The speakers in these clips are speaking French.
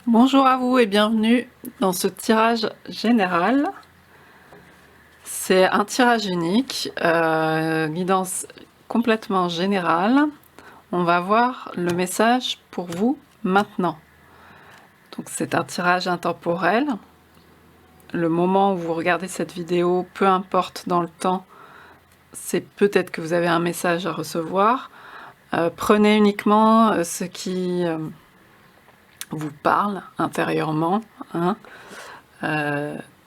Bonjour à vous et bienvenue dans ce tirage général. C'est un tirage unique, guidance complètement générale. On va voir le message pour vous maintenant. Donc c'est un tirage intemporel. Le moment où vous regardez cette vidéo, peu importe dans le temps, c'est peut-être que vous avez un message à recevoir. Prenez uniquement ce qui vous parle intérieurement, hein.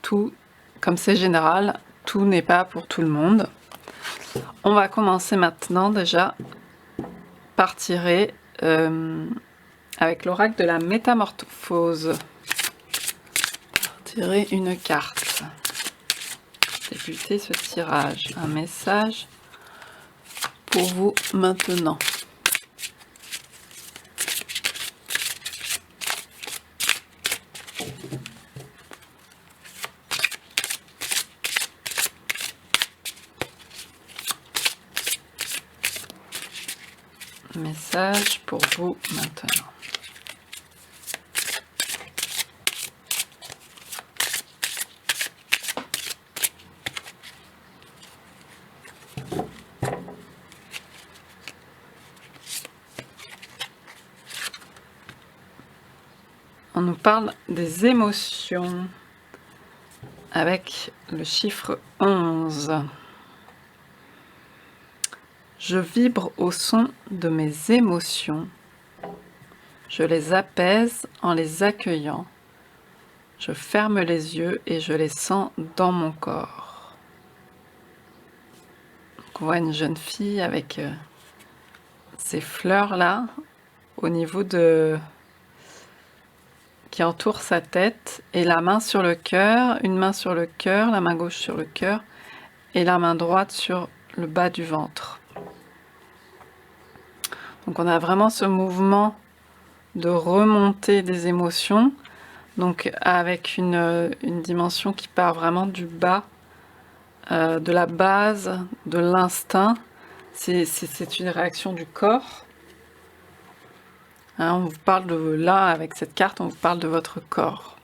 Tout, comme c'est général, tout n'est pas pour tout le monde. On va commencer maintenant déjà par tirer avec l'oracle de la métamorphose. Tirer une carte. Débuter ce tirage. Un message pour vous maintenant. Message pour vous maintenant. On nous parle des émotions avec le chiffre 11. Je vibre au son de mes émotions. Je les apaise en les accueillant. Je ferme les yeux et je les sens dans mon corps. Donc on voit une jeune fille avec ces fleurs-là au niveau de... qui entoure sa tête et la main sur le cœur, une main sur le cœur, la main gauche sur le cœur et la main droite sur le bas du ventre. Donc on a vraiment ce mouvement de remontée des émotions, donc avec une dimension qui part vraiment du bas, de la base, de l'instinct. C'est une réaction du corps. Hein, on vous parle de là, avec cette carte, on vous parle de votre corps.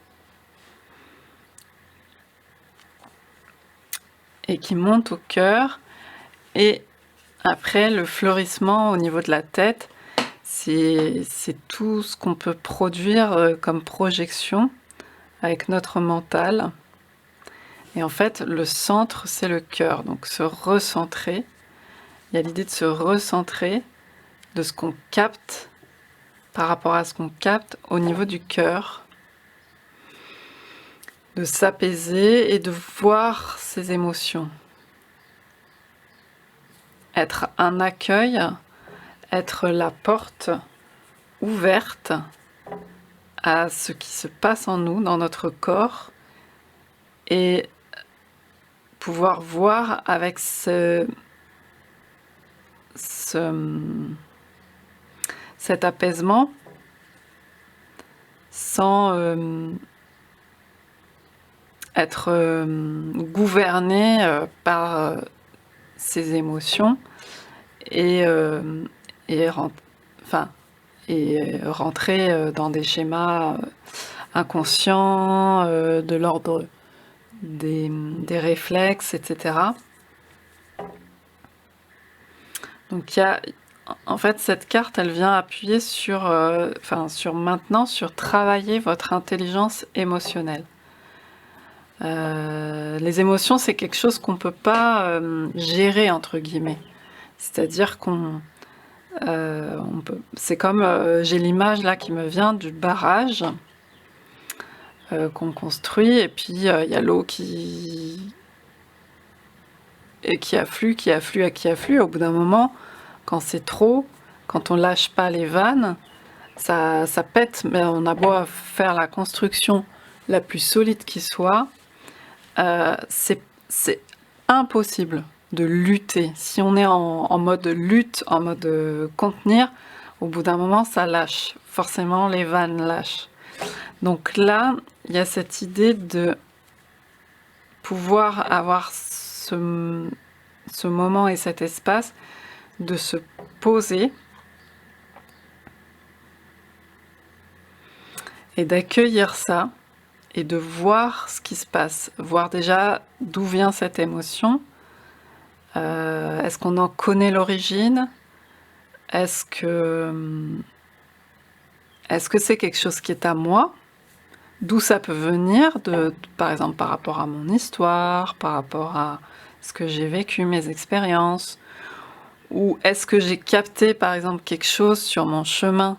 Et qui monte au cœur. Et après, le fleurissement au niveau de la tête, c'est tout ce qu'on peut produire comme projection avec notre mental. Et en fait, le centre, c'est le cœur. Donc se recentrer. Il y a l'idée de se recentrer de ce qu'on capte par rapport à ce qu'on capte au niveau du cœur, de s'apaiser et de voir ses émotions. Être un accueil, être la porte ouverte à ce qui se passe en nous, dans notre corps, et pouvoir voir avec cet apaisement sans être gouverné par ces émotions et rentrer dans des schémas inconscients de l'ordre des réflexes, etc. Donc il y a, en fait, cette carte, elle vient appuyer sur travailler votre intelligence émotionnelle. Les émotions, c'est quelque chose qu'on ne peut pas gérer, entre guillemets. C'est-à-dire c'est comme, j'ai l'image là qui me vient du barrage qu'on construit, et puis il y a l'eau qui afflue, qui afflue. Au bout d'un moment, quand c'est trop, quand on lâche pas les vannes, ça pète. Mais on a beau faire la construction la plus solide qui soit, c'est impossible de lutter. Si on est en mode lutte, en mode contenir, au bout d'un moment, ça lâche. Forcément, les vannes lâchent. Donc là, il y a cette idée de pouvoir avoir ce moment et cet espace de se poser et d'accueillir ça et de voir ce qui se passe, voir déjà d'où vient cette émotion. Est-ce qu'on en connaît l'origine? Est-ce que c'est quelque chose qui est à moi? D'où ça peut venir, par exemple par rapport à mon histoire, par rapport à ce que j'ai vécu, mes expériences, ou est-ce que j'ai capté par exemple quelque chose sur mon chemin?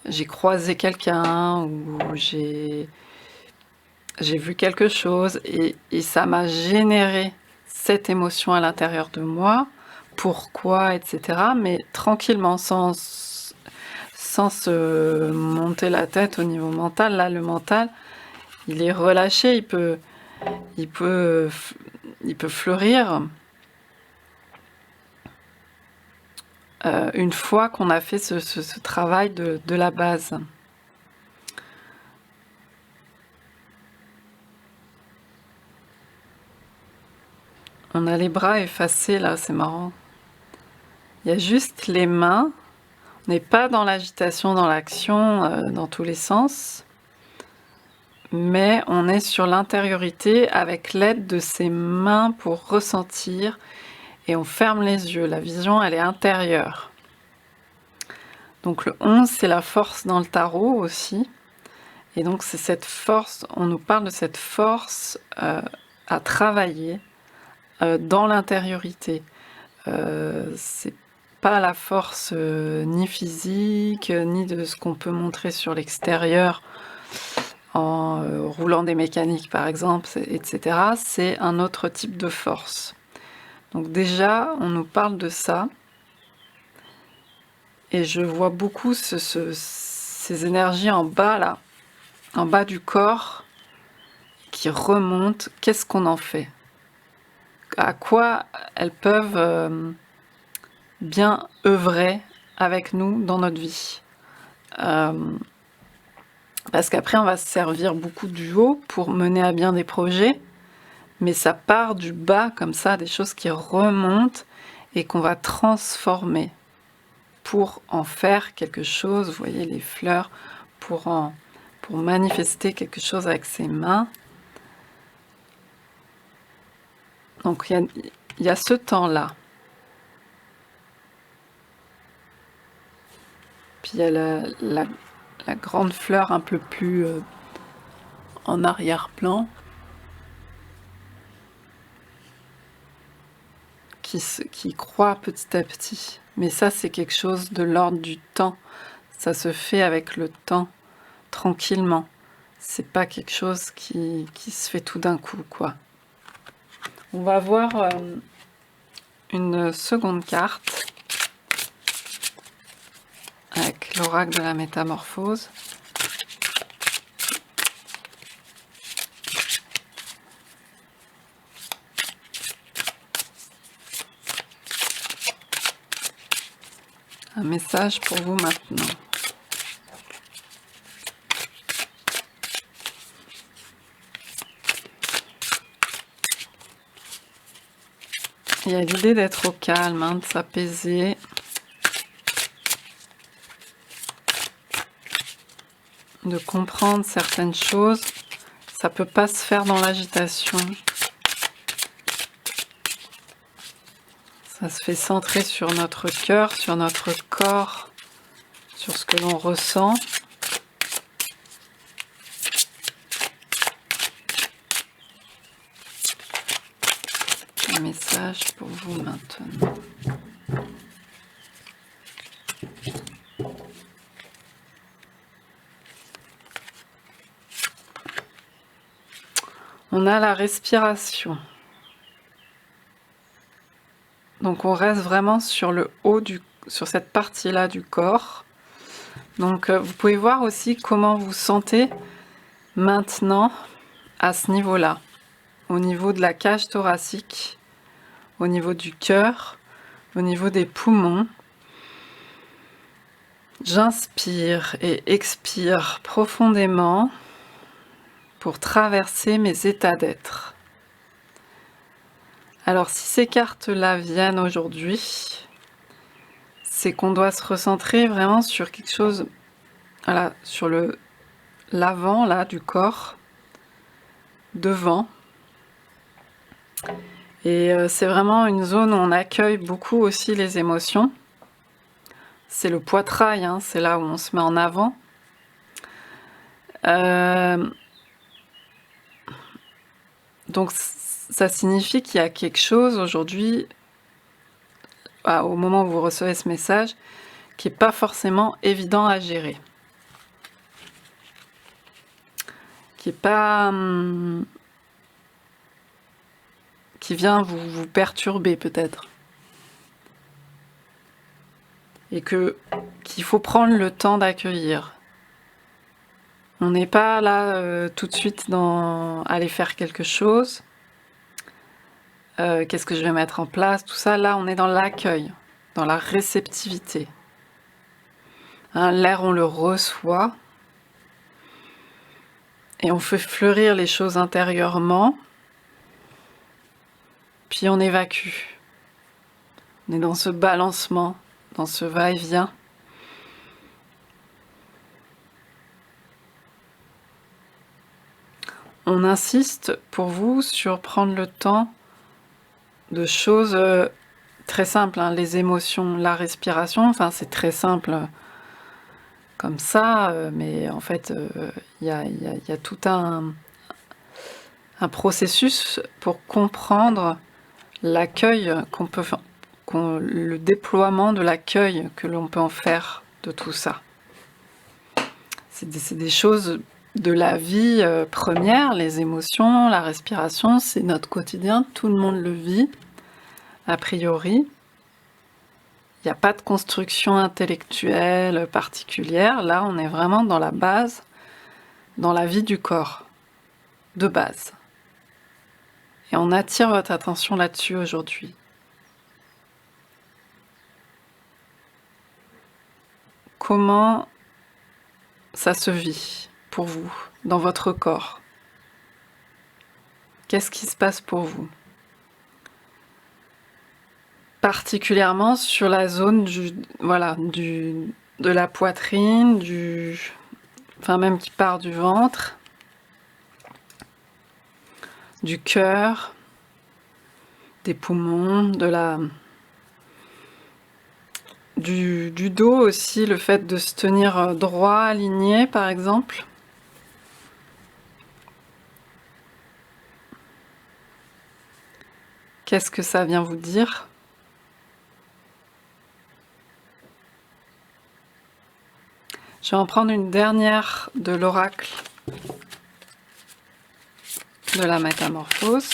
J'ai croisé quelqu'un ou j'ai vu quelque chose et ça m'a généré cette émotion à l'intérieur de moi, pourquoi, etc. Mais tranquillement, sans se monter la tête au niveau mental. Là, le mental, il est relâché, il peut fleurir une fois qu'on a fait ce travail de la base. On a les bras effacés là, c'est marrant. Il y a juste les mains. On n'est pas dans l'agitation, dans l'action, dans tous les sens. Mais on est sur l'intériorité avec l'aide de ses mains pour ressentir. Et on ferme les yeux. La vision, elle est intérieure. Donc le 11, c'est la force dans le tarot aussi. Et donc c'est cette force, on nous parle de cette force à travailler dans l'intériorité. C'est pas la force ni physique, ni de ce qu'on peut montrer sur l'extérieur en roulant des mécaniques par exemple, etc. C'est un autre type de force. Donc déjà, on nous parle de ça. Et je vois beaucoup ces énergies en bas là, en bas du corps, qui remontent. Qu'est-ce qu'on en fait? À quoi elles peuvent bien œuvrer avec nous dans notre vie. Parce qu'après, on va se servir beaucoup du haut pour mener à bien des projets, mais ça part du bas comme ça, des choses qui remontent et qu'on va transformer pour en faire quelque chose. Vous voyez les fleurs, pour manifester quelque chose avec ses mains. Donc il y a ce temps-là. Puis il y a la grande fleur un peu plus en arrière-plan qui croît petit à petit. Mais ça, c'est quelque chose de l'ordre du temps. Ça se fait avec le temps, tranquillement. C'est pas quelque chose qui se fait tout d'un coup, quoi. On va voir une seconde carte avec l'oracle de la métamorphose. Un message pour vous maintenant. Il y a l'idée d'être au calme, hein, de s'apaiser. De comprendre certaines choses. Ça peut pas se faire dans l'agitation. Ça se fait centrer sur notre cœur, sur notre corps, sur ce que l'on ressent. Un message pour vous maintenant. On a la respiration. Donc on reste vraiment sur le haut sur cette partie-là du corps. Donc vous pouvez voir aussi comment vous sentez maintenant à ce niveau-là, au niveau de la cage thoracique, au niveau du cœur, au niveau des poumons. J'inspire et expire profondément pour traverser mes états d'être. Alors si ces cartes-là viennent aujourd'hui, c'est qu'on doit se recentrer vraiment sur quelque chose, voilà, sur l'avant là du corps, devant. Et c'est vraiment une zone où on accueille beaucoup aussi les émotions. C'est le poitrail, hein, c'est là où on se met en avant. Donc ça signifie qu'il y a quelque chose aujourd'hui, au moment où vous recevez ce message, qui n'est pas forcément évident à gérer. Qui est pas... qui vient vous perturber peut-être. Et qu'il faut prendre le temps d'accueillir. On n'est pas là tout de suite dans aller faire quelque chose. Qu'est-ce que je vais mettre en place, tout ça. Là, on est dans l'accueil, dans la réceptivité. Hein, l'air, on le reçoit. Et on fait fleurir les choses intérieurement. Puis on évacue. On est dans ce balancement, dans ce va-et-vient. On insiste pour vous sur prendre le temps de choses très simples, hein, les émotions, la respiration, enfin c'est très simple comme ça, mais en fait il y a tout un processus pour comprendre l'accueil qu'on peut faire, le déploiement de l'accueil que l'on peut en faire de tout ça. C'est des choses de la vie première, les émotions, la respiration, c'est notre quotidien, tout le monde le vit, a priori. Il n'y a pas de construction intellectuelle particulière, là on est vraiment dans la base, dans la vie du corps, de base. Et on attire votre attention là-dessus aujourd'hui. Comment ça se vit pour vous, dans votre corps? Qu'est-ce qui se passe pour vous? Particulièrement sur la zone de la poitrine, enfin même qui part du ventre, du cœur, des poumons, du dos aussi, le fait de se tenir droit, aligné par exemple. Qu'est-ce que ça vient vous dire? Je vais en prendre une dernière de l'oracle de la métamorphose.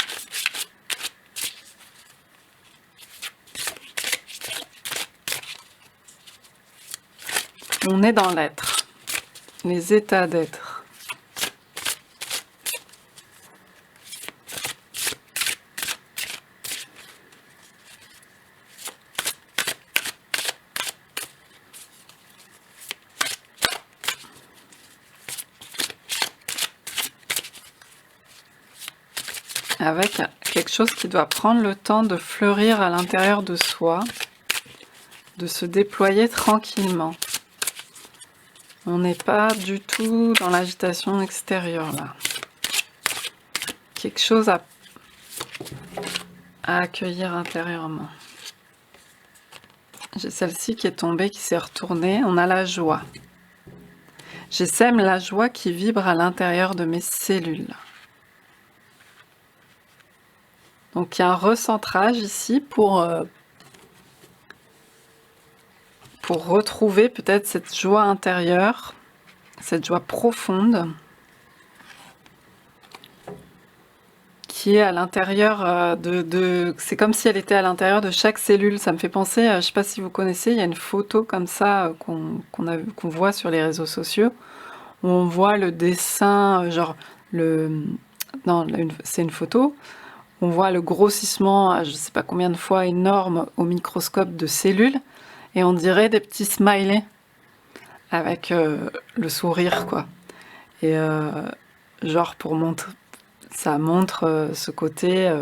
On est dans l'être, les états d'être. Avec quelque chose qui doit prendre le temps de fleurir à l'intérieur de soi, de se déployer tranquillement. On n'est pas du tout dans l'agitation extérieure là. Quelque chose à accueillir intérieurement. J'ai celle-ci qui est tombée, qui s'est retournée. On a la joie. J'essaime la joie qui vibre à l'intérieur de mes cellules. Donc il y a un recentrage ici pour retrouver peut-être cette joie intérieure, cette joie profonde qui est à l'intérieur c'est comme si elle était à l'intérieur de chaque cellule. Ça me fait penser, je ne sais pas si vous connaissez, il y a une photo comme ça qu'on voit sur les réseaux sociaux où on voit le dessin, c'est une photo. On voit le grossissement, je ne sais pas combien de fois énorme au microscope de cellules, et on dirait des petits smileys avec le sourire, quoi. Et genre ça montre ce côté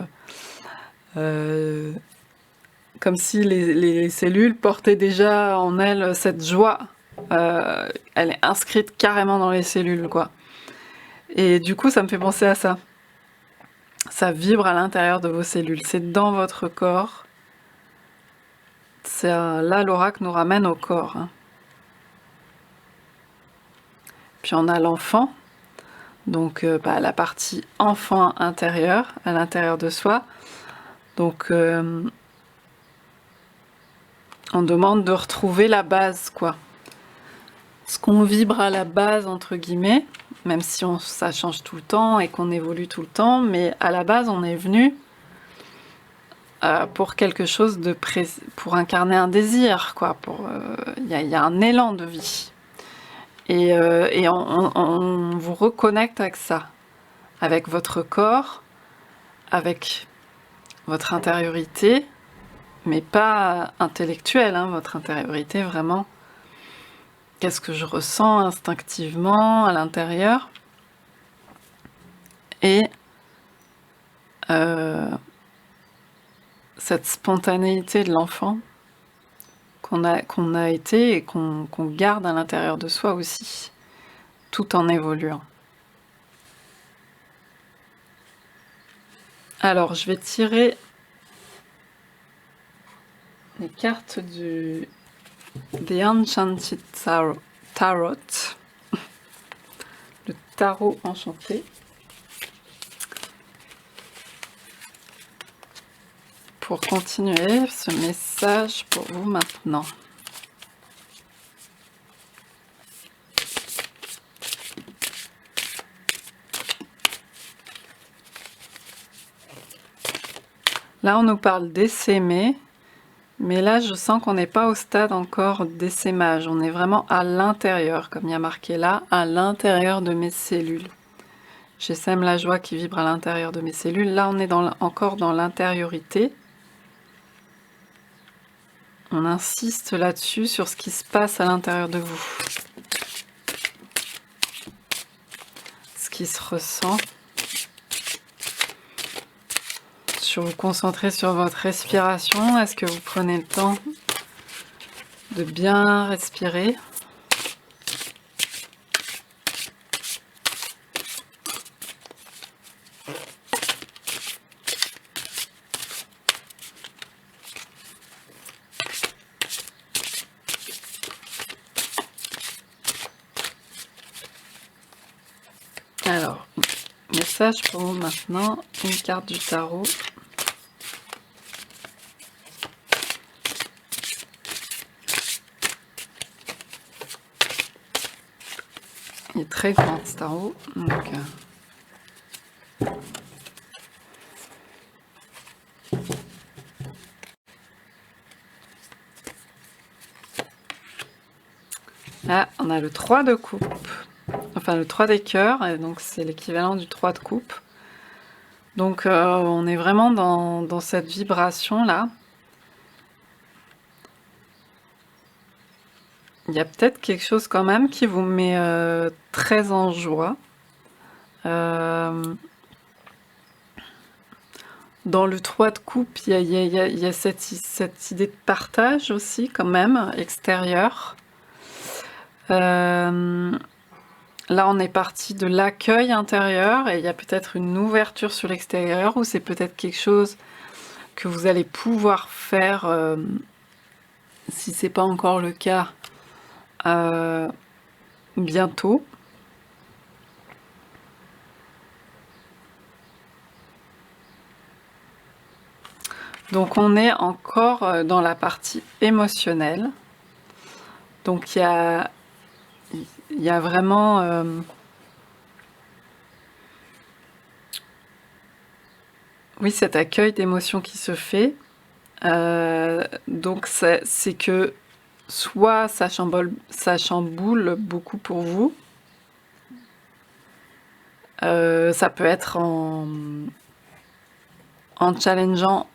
comme si les cellules portaient déjà en elles cette joie elle est inscrite carrément dans les cellules, quoi. Et du coup, ça me fait penser à ça. Ça vibre à l'intérieur de vos cellules, c'est dans votre corps. Là, l'oracle nous ramène au corps. Hein. Puis on a l'enfant, donc la partie enfant intérieur, à l'intérieur de soi. Donc on demande de retrouver la base, quoi. Ce qu'on vibre à la base, entre guillemets, même si ça change tout le temps et qu'on évolue tout le temps, mais à la base, on est venu pour quelque chose de pour incarner un désir, quoi. Il y a un élan de vie. Et on vous reconnecte avec ça, avec votre corps, avec votre intériorité, mais pas intellectuelle, hein, votre intériorité vraiment. Qu'est-ce que je ressens instinctivement à l'intérieur? Et cette spontanéité de l'enfant qu'on a été et qu'on garde à l'intérieur de soi aussi, tout en évoluant. Alors, je vais tirer les cartes des Enchanted Tarot, le tarot enchanté, pour continuer ce message pour vous maintenant. Là, on nous parle d'essaimer, mais là, je sens qu'on n'est pas au stade encore d'essaimage. On est vraiment à l'intérieur, comme il y a marqué là, à l'intérieur de mes cellules. J'essaime la joie qui vibre à l'intérieur de mes cellules. Là, on est encore dans l'intériorité. On insiste là-dessus, sur ce qui se passe à l'intérieur de vous. Ce qui se ressent. Sur vous concentrer sur votre respiration. Est-ce que vous prenez le temps de bien respirer ? Alors, message pour vous maintenant, une carte du tarot. Il est très grand ce tarot, donc là, on a le 3 de coupe, enfin le 3 des cœurs, et donc c'est l'équivalent du 3 de coupe. Donc on est vraiment dans cette vibration-là. Il y a peut-être quelque chose quand même qui vous met très en joie. Dans le 3 de coupe, il y a cette idée de partage aussi quand même, extérieur. Là, on est parti de l'accueil intérieur et il y a peut-être une ouverture sur l'extérieur ou c'est peut-être quelque chose que vous allez pouvoir faire, si c'est pas encore le cas, bientôt. Donc on est encore dans la partie émotionnelle. Donc il y a vraiment oui, cet accueil d'émotions qui se fait. Donc c'est que soit ça chamboule beaucoup pour vous. Ça peut être en challengeant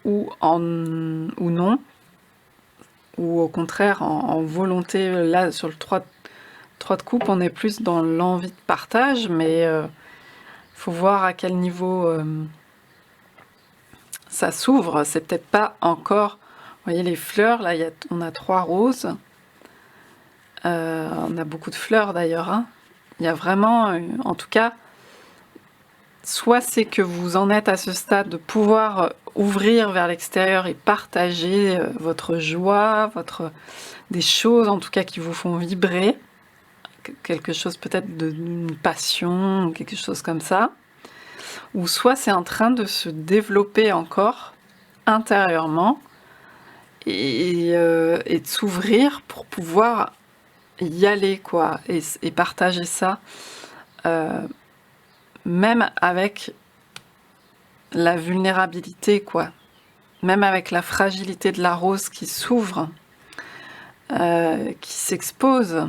ou non, ou au contraire en volonté. Là sur le 3 de coupe, on est plus dans l'envie de partage, mais faut voir à quel niveau ça s'ouvre. C'est peut-être pas encore, vous voyez les fleurs là, on a 3 roses. On a beaucoup de fleurs d'ailleurs, hein. Il y a vraiment, en tout cas, soit c'est que vous en êtes à ce stade de pouvoir ouvrir vers l'extérieur et partager votre joie, des choses en tout cas qui vous font vibrer, quelque chose peut-être d'une passion, quelque chose comme ça, ou soit c'est en train de se développer encore intérieurement et de s'ouvrir pour pouvoir y aller, quoi, et partager ça, même avec la vulnérabilité, quoi, même avec la fragilité de la rose qui s'ouvre, qui s'expose,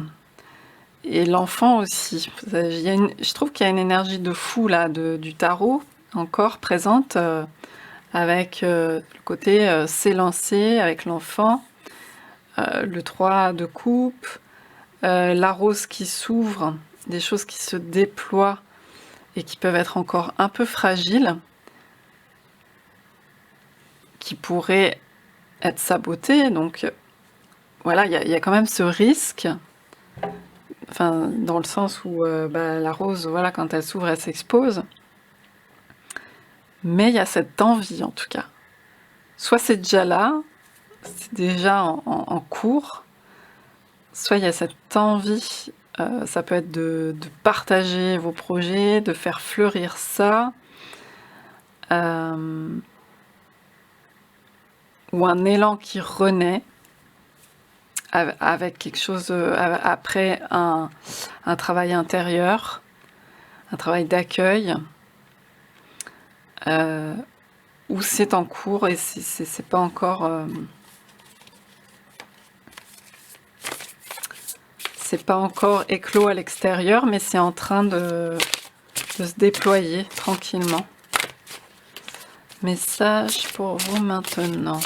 et l'enfant aussi. Je trouve qu'il y a une énergie de fou là, du tarot encore présente, avec le côté s'élancer avec l'enfant, le 3 de coupe, la rose qui s'ouvre, des choses qui se déploient et qui peuvent être encore un peu fragiles, qui pourraient être sabotées. Donc voilà, il y a quand même ce risque, enfin, dans le sens où la rose, voilà, quand elle s'ouvre, elle s'expose. Mais il y a cette envie, en tout cas. Soit c'est déjà là, c'est déjà en cours, soit il y a cette envie, ça peut être de partager vos projets, de faire fleurir ça, ou un élan qui renaît avec quelque chose, après un travail intérieur, un travail d'accueil, où c'est en cours et c'est pas encore... c'est pas encore éclos à l'extérieur, mais c'est en train de se déployer tranquillement. Message pour vous maintenant.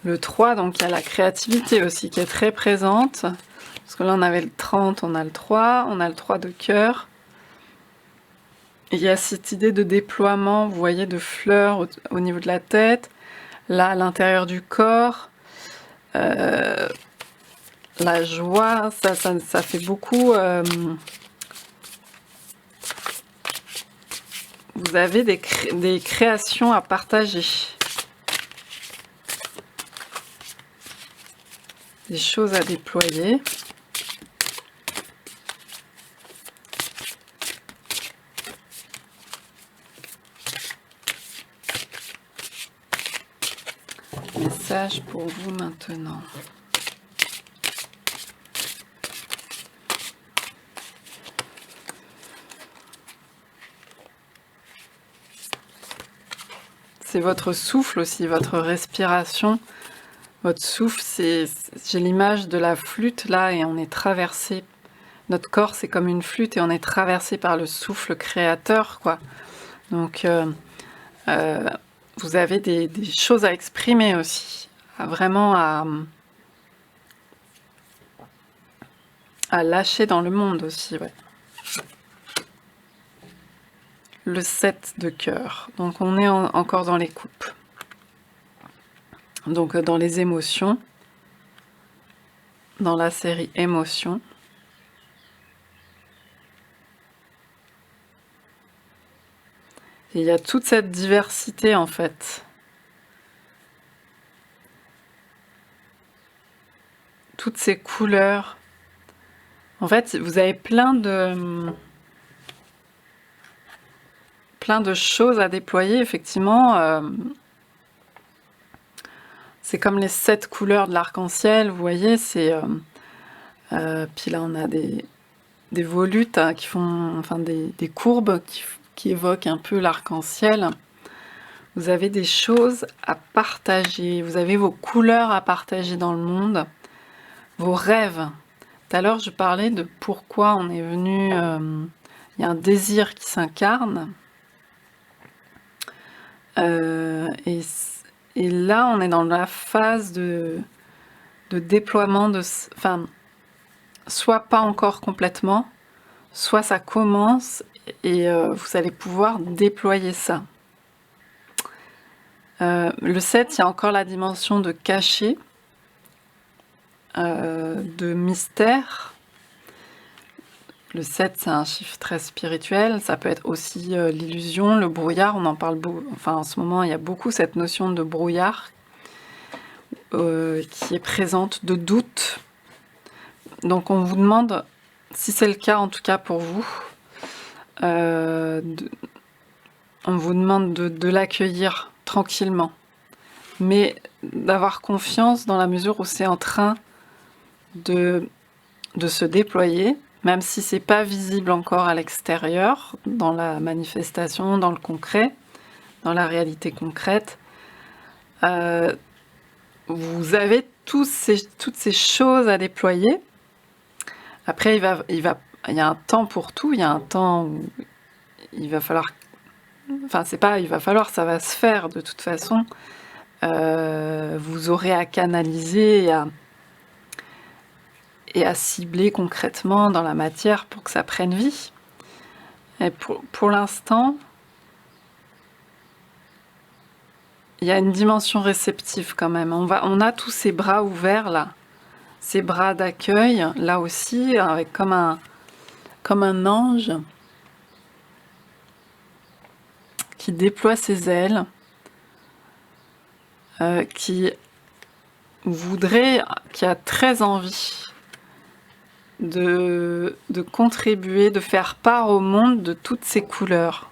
Le 3, donc il y a la créativité aussi qui est très présente. Parce que là on avait le 30, on a le 3 de cœur. Il y a cette idée de déploiement, vous voyez, de fleurs au niveau de la tête, là à l'intérieur du corps. La joie, ça fait beaucoup... vous avez des créations à partager. Des choses à déployer. Message pour vous maintenant. C'est votre souffle aussi, votre respiration. Votre souffle, j'ai l'image de la flûte là et on est traversé. Notre corps, c'est comme une flûte et on est traversé par le souffle créateur, quoi. Donc, vous avez des choses à exprimer aussi, vraiment à lâcher dans le monde aussi, ouais. Le 7 de cœur. Donc, on est encore dans les coupes. Donc dans les émotions, dans la série émotions. Et il y a toute cette diversité en fait. Toutes ces couleurs. En fait, vous avez plein de choses à déployer, effectivement. C'est comme les 7 couleurs de l'arc-en-ciel, vous voyez, puis là, on a des volutes hein, qui font, enfin des courbes qui évoquent un peu l'arc-en-ciel. Vous avez des choses à partager, vous avez vos couleurs à partager dans le monde, vos rêves. Tout à l'heure, je parlais de pourquoi on est venu... il y a un désir qui s'incarne. Et Et là, on est dans la phase de déploiement, enfin, soit pas encore complètement, soit ça commence et vous allez pouvoir déployer ça. Le 7, il y a encore la dimension de caché, de mystère. Le 7, c'est un chiffre très spirituel, ça peut être aussi l'illusion, le brouillard, on en parle beaucoup, enfin en ce moment il y a beaucoup cette notion de brouillard qui est présente, de doute. Donc on vous demande, si c'est le cas en tout cas pour vous, on vous demande de l'accueillir tranquillement, mais d'avoir confiance dans la mesure où c'est en train de se déployer, même si c'est pas visible encore à l'extérieur, dans la manifestation, dans le concret, dans la réalité concrète. Vous avez toutes ces choses à déployer. Après, il y a un temps pour tout, il y a un temps où il va falloir... Enfin, c'est pas il va falloir, ça va se faire de toute façon. Vous aurez à canaliser et à cibler concrètement dans la matière pour que ça prenne vie. Et pour l'instant, il y a une dimension réceptive quand même. On a tous ces bras ouverts là, ces bras d'accueil là aussi, avec comme un ange qui déploie ses ailes, qui a très envie de contribuer, de faire part au monde de toutes ces couleurs,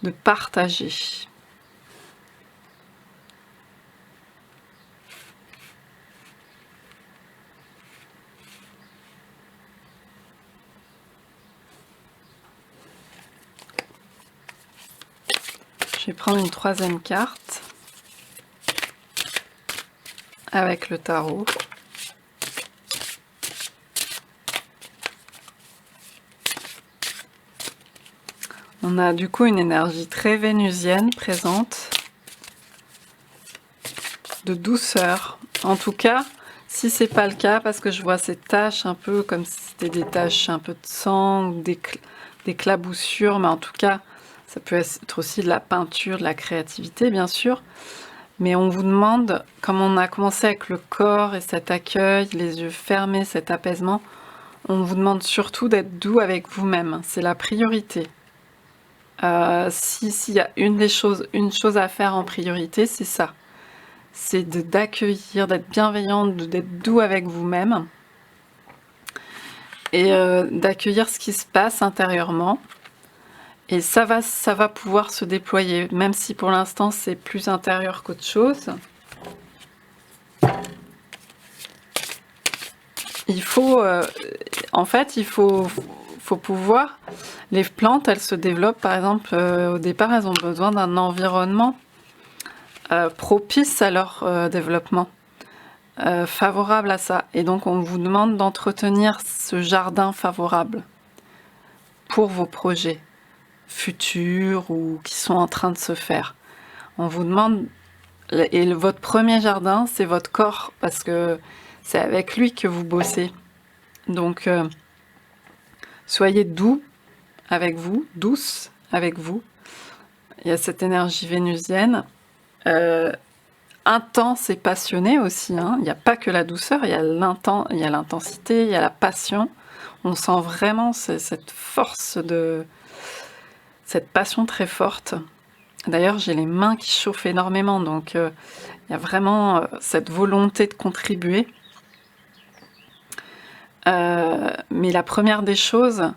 de partager. Je vais prendre une troisième carte avec le tarot. On a du coup une énergie très vénusienne présente, de douceur. En tout cas, si c'est pas le cas, parce que je vois ces taches un peu comme si c'était des taches un peu de sang, ou d'éclaboussures, mais en tout cas, ça peut être aussi de la peinture, de la créativité, bien sûr. Mais on vous demande, comme on a commencé avec le corps et cet accueil, les yeux fermés, cet apaisement, on vous demande surtout d'être doux avec vous-même. C'est la priorité. S'il y a une chose à faire en priorité, c'est ça. C'est d'accueillir, d'être bienveillant, d'être doux avec vous-même et d'accueillir ce qui se passe intérieurement. Et ça va pouvoir se déployer, même si pour l'instant c'est plus intérieur qu'autre chose. Il faut, en fait, il faut pouvoir... Les plantes, elles se développent, par exemple, au départ, elles ont besoin d'un environnement propice à leur développement, favorable à ça. Et donc, on vous demande d'entretenir ce jardin favorable pour vos projets futurs ou qui sont en train de se faire. On vous demande... Et votre premier jardin, c'est votre corps, parce que c'est avec lui que vous bossez. Donc, soyez doux avec vous, douce avec vous. Il y a cette énergie vénusienne, intense et passionnée aussi. Hein. Il n'y a pas que la douceur, il y a l'intensité, il y a la passion. On sent vraiment cette force cette passion très forte. D'ailleurs, j'ai les mains qui chauffent énormément, donc il y a vraiment cette volonté de contribuer. Mais la première des choses,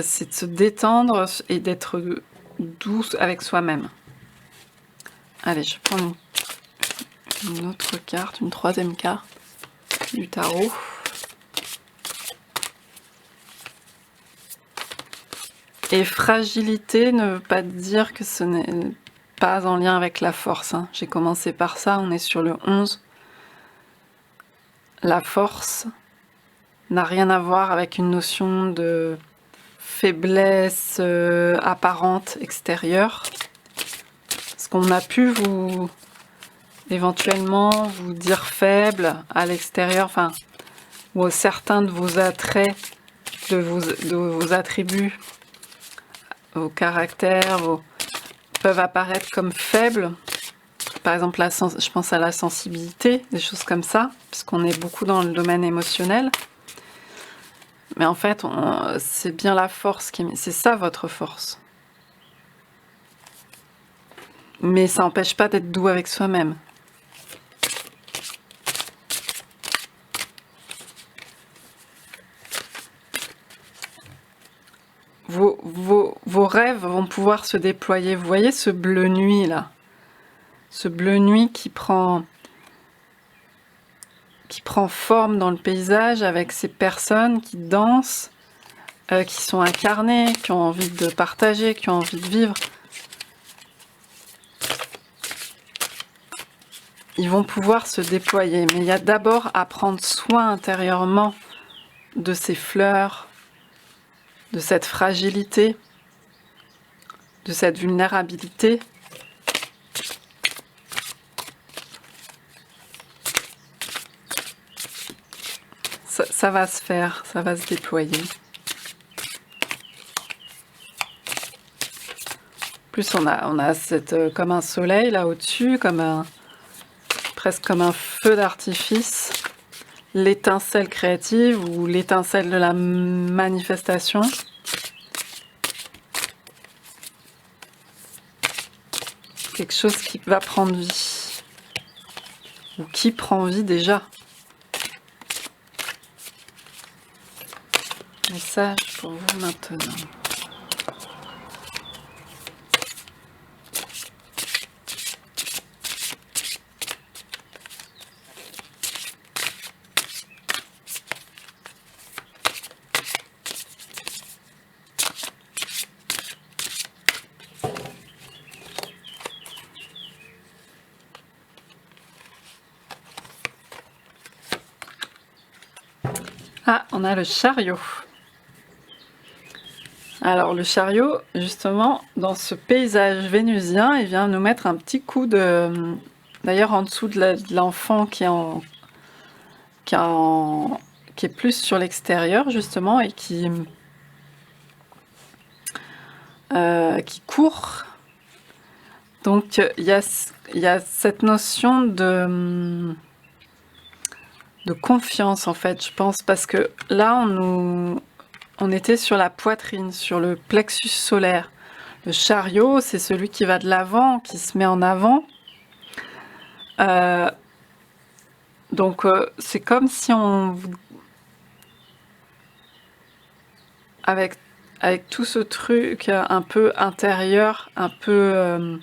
c'est de se détendre et d'être douce avec soi-même. Allez, je prends une autre carte, une troisième carte du tarot. Et fragilité ne veut pas dire que ce n'est pas en lien avec la force. Hein. J'ai commencé par ça, on est sur le 11. La force n'a rien à voir avec une notion de faiblesse apparente extérieure. Parce qu'on a pu éventuellement vous dire faible à l'extérieur, enfin, ou certains de vos attraits, de vos attributs, vos caractères, peuvent apparaître comme faibles. Par exemple, je pense à la sensibilité, des choses comme ça, puisqu'on est beaucoup dans le domaine émotionnel. Mais en fait, c'est bien la force c'est ça votre force. Mais ça n'empêche pas d'être doux avec soi-même. Vos rêves vont pouvoir se déployer. Vous voyez ce bleu nuit là? Ce bleu nuit qui prend forme dans le paysage avec ces personnes qui dansent, qui sont incarnées, qui ont envie de partager, qui ont envie de vivre. Ils vont pouvoir se déployer, mais il y a d'abord à prendre soin intérieurement de ces fleurs, de cette fragilité, de cette vulnérabilité. Ça va se faire, ça va se déployer. En plus, on a comme un soleil là au-dessus, presque comme un feu d'artifice, l'étincelle créative ou l'étincelle de la manifestation. Quelque chose qui va prendre vie, ou qui prend vie déjà. Message pour vous maintenant. Ah, on a le chariot. Alors le chariot, justement, dans ce paysage vénusien, il vient nous mettre un petit coup de... D'ailleurs, en dessous de l'enfant qui est plus sur l'extérieur, justement, et qui court. Donc, il y a cette notion de confiance, en fait, je pense, parce que là, on était sur la poitrine, sur le plexus solaire. Le chariot, c'est celui qui va de l'avant, qui se met en avant. Donc, c'est comme si avec tout ce truc un peu intérieur, un peu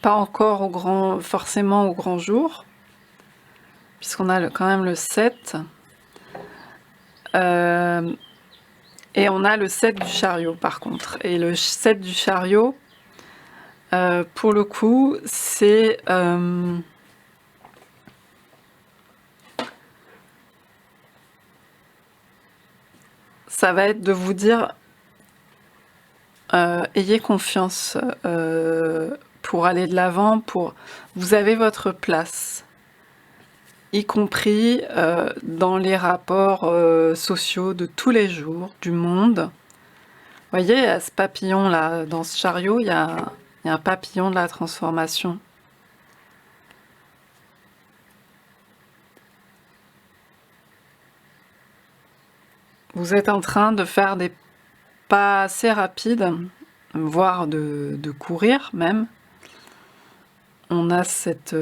pas encore forcément au grand jour, puisqu'on a quand même le 7. Et on a le 7 du chariot par contre. Et le 7 du chariot, pour le coup, c'est... ça va être de vous dire, ayez confiance pour aller de l'avant, vous avez votre place, y compris dans les rapports sociaux de tous les jours, du monde. Vous voyez, à ce papillon-là, dans ce chariot, il y a un papillon de la transformation. Vous êtes en train de faire des pas assez rapides, voire de courir même. On a cette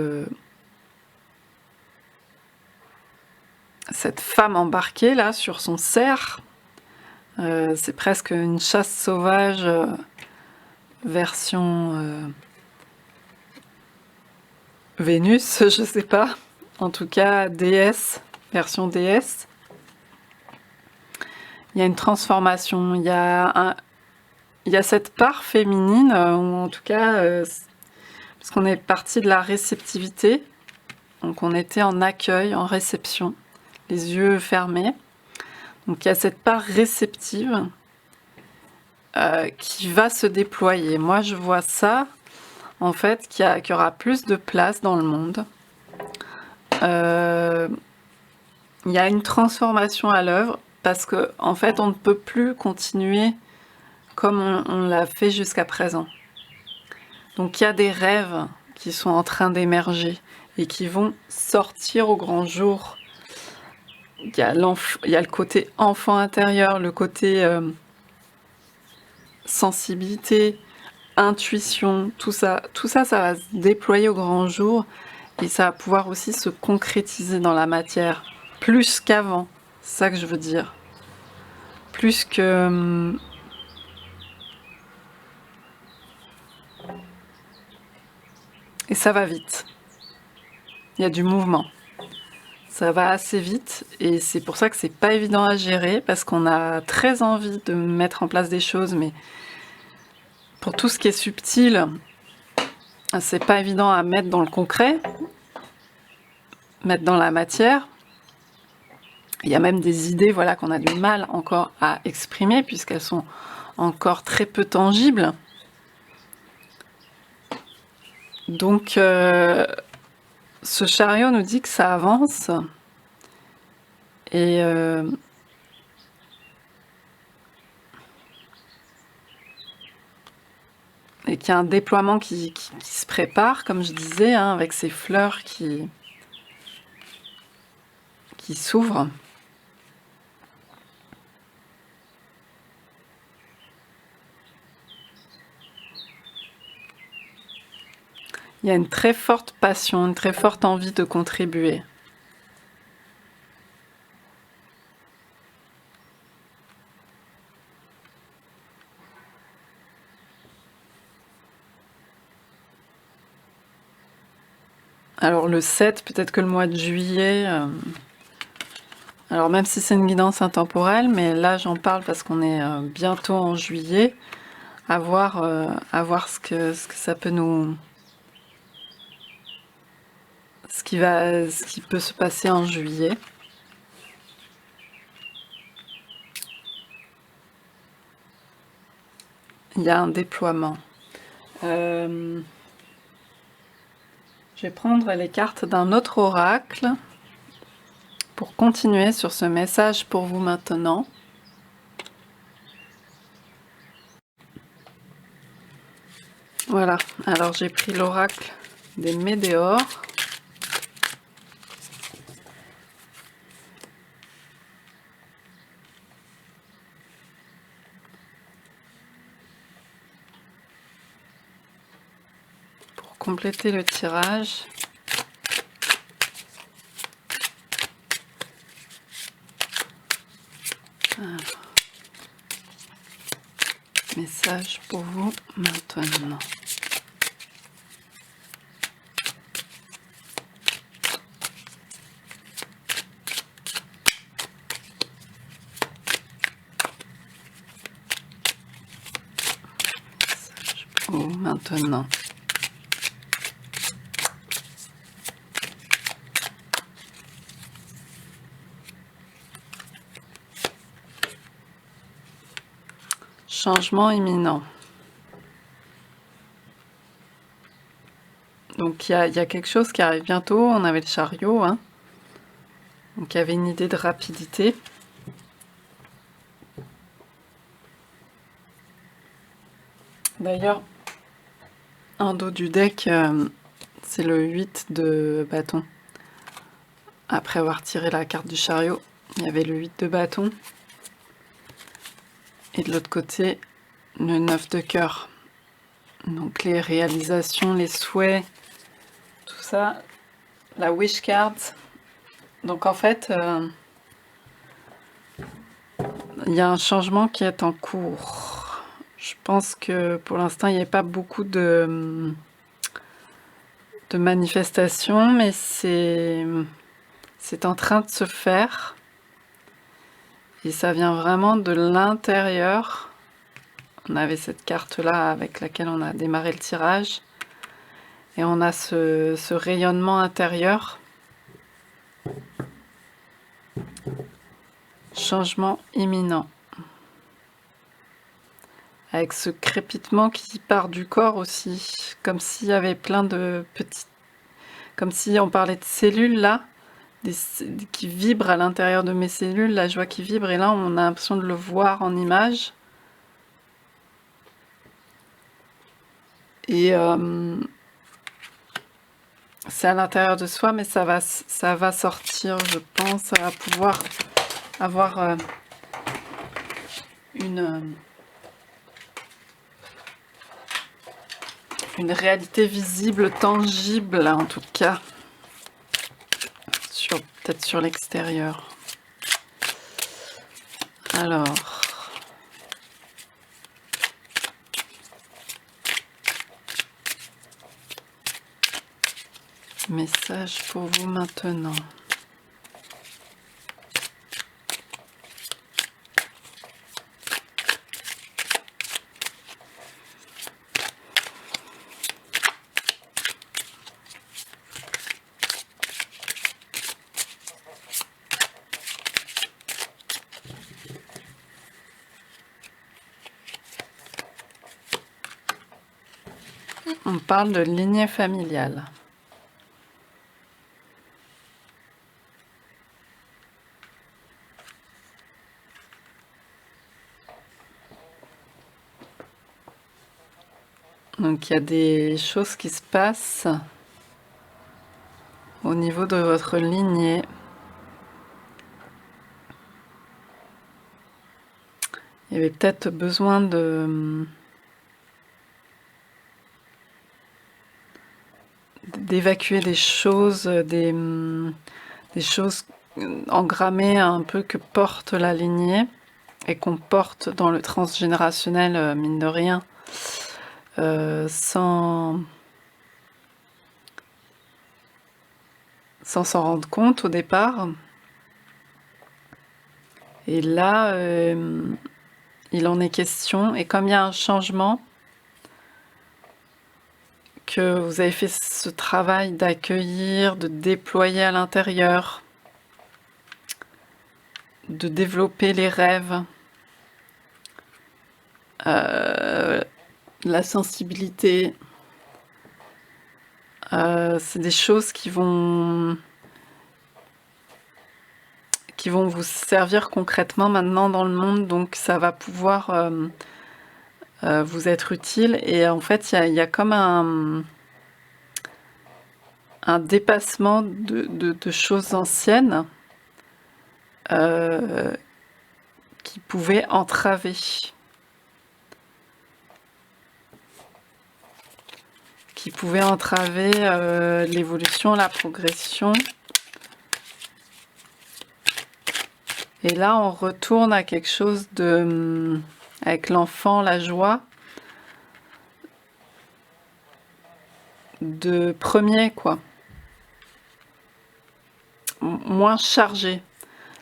femme embarquée là sur son cerf. C'est presque une chasse sauvage version Vénus, je sais pas. En tout cas, déesse, version déesse. Il y a une transformation, il y a cette part féminine, ou en tout cas, parce qu'on est parti de la réceptivité, donc on était en accueil, en réception, les yeux fermés. Donc il y a cette part réceptive qui va se déployer. Moi je vois ça en fait, qu'il y aura plus de place dans le monde. Il y a une transformation à l'œuvre parce que, en fait, on ne peut plus continuer comme on l'a fait jusqu'à présent. Donc il y a des rêves qui sont en train d'émerger et qui vont sortir au grand jour. Il y a le côté enfant intérieur, le côté sensibilité, intuition, tout ça, ça va se déployer au grand jour et ça va pouvoir aussi se concrétiser dans la matière, plus qu'avant, c'est ça que je veux dire. Plus que... Et ça va vite. Il y a du mouvement. Ça va assez vite et c'est pour ça que c'est pas évident à gérer parce qu'on a très envie de mettre en place des choses, mais pour tout ce qui est subtil, c'est pas évident à mettre dans le concret, mettre dans la matière. Il y a même des idées, voilà, qu'on a du mal encore à exprimer puisqu'elles sont encore très peu tangibles. Donc, ce chariot nous dit que ça avance et qu'il y a un déploiement qui se prépare, comme je disais, hein, avec ces fleurs qui s'ouvrent. Il y a une très forte passion, une très forte envie de contribuer. Alors le 7, peut-être que le mois de juillet... Alors même si c'est une guidance intemporelle, mais là j'en parle parce qu'on est bientôt en juillet, à voir ce que ça peut nous... ce qui peut se passer en juillet. Il y a un déploiement. Je vais prendre les cartes d'un autre oracle pour continuer sur ce message pour vous maintenant. Voilà, alors j'ai pris l'oracle des météores. Pour compléter le tirage. Alors, message pour vous maintenant. Message pour vous maintenant. Changement imminent. Donc il y a quelque chose qui arrive bientôt. On avait le chariot, hein. Donc il y avait une idée de rapidité. D'ailleurs, en dos du deck, c'est le 8 de bâton. Après avoir tiré la carte du chariot, il y avait le 8 de bâton. Et de l'autre côté, le 9 de cœur. Donc les réalisations, les souhaits, tout ça. La wish card. Donc en fait, il y a un changement qui est en cours. Je pense que pour l'instant, il n'y a pas beaucoup de manifestations, mais c'est en train de se faire. Et ça vient vraiment de l'intérieur. On avait cette carte-là avec laquelle on a démarré le tirage. Et on a ce rayonnement intérieur. Changement imminent. avec ce crépitement qui part du corps aussi, comme s'il y avait plein de petits... Comme si on parlait de cellules là, qui vibrent à l'intérieur de mes cellules, la joie qui vibre, et là on a l'impression de le voir en image. Et c'est à l'intérieur de soi, mais ça va sortir, je pense, ça va pouvoir avoir une réalité visible, tangible en tout cas, peut-être sur l'extérieur. Alors, message pour vous maintenant. On parle de lignée familiale. Donc il y a des choses qui se passent au niveau de votre lignée. Il y avait peut-être besoin d'évacuer des choses, des choses engrammées un peu que porte la lignée et qu'on porte dans le transgénérationnel, mine de rien, sans s'en rendre compte au départ. Et là, il en est question, et comme il y a un changement, que vous avez fait ce travail d'accueillir, de déployer à l'intérieur, de développer les rêves, la sensibilité, c'est des choses qui vont vous servir concrètement maintenant dans le monde, donc ça va pouvoir vous être utile. Et en fait, il y a comme un dépassement de choses anciennes qui pouvaient entraver. L'évolution, la progression. Et là, on retourne à quelque chose avec l'enfant, la joie, de premier, quoi. Moins chargé.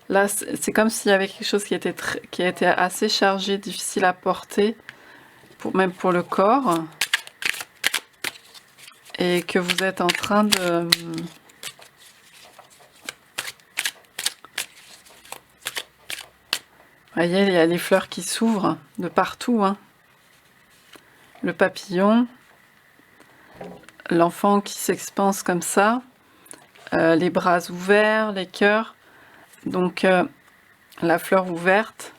Là, c'est comme s'il y avait quelque chose qui était assez chargé, difficile à porter, même pour le corps, et que vous êtes en train de... Vous voyez, il y a les fleurs qui s'ouvrent de partout, hein. Le papillon, l'enfant qui s'expanse comme ça, les bras ouverts, les cœurs, donc la fleur ouverte.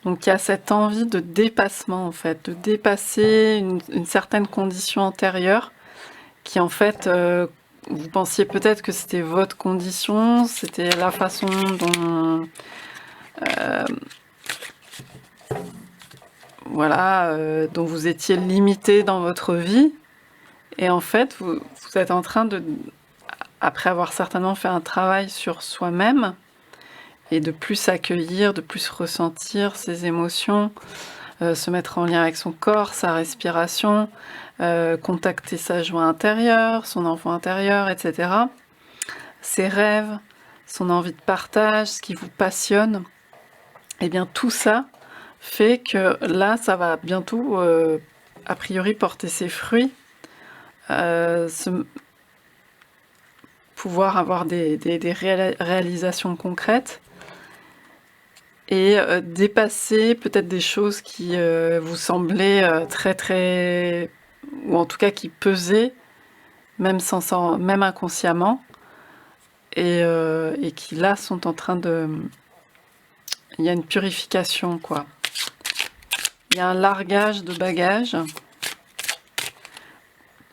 Donc il y a cette envie de dépassement en fait, de dépasser une certaine condition antérieure qui en fait, vous pensiez peut-être que c'était votre condition, c'était la façon dont... dont vous étiez limité dans votre vie. Et en fait, vous êtes en train de, après avoir certainement fait un travail sur soi-même, et de plus accueillir, de plus ressentir ses émotions, se mettre en lien avec son corps, sa respiration, contacter sa joie intérieure, son enfant intérieur, etc. Ses rêves, son envie de partage, ce qui vous passionne. Et bien tout ça fait que là, ça va bientôt, a priori, porter ses fruits, pouvoir avoir des réalisations concrètes. et dépasser peut-être des choses qui vous semblaient très ou en tout cas qui pesaient même même inconsciemment et qui là sont en train de... Il y a une purification quoi. Il y a un largage de bagages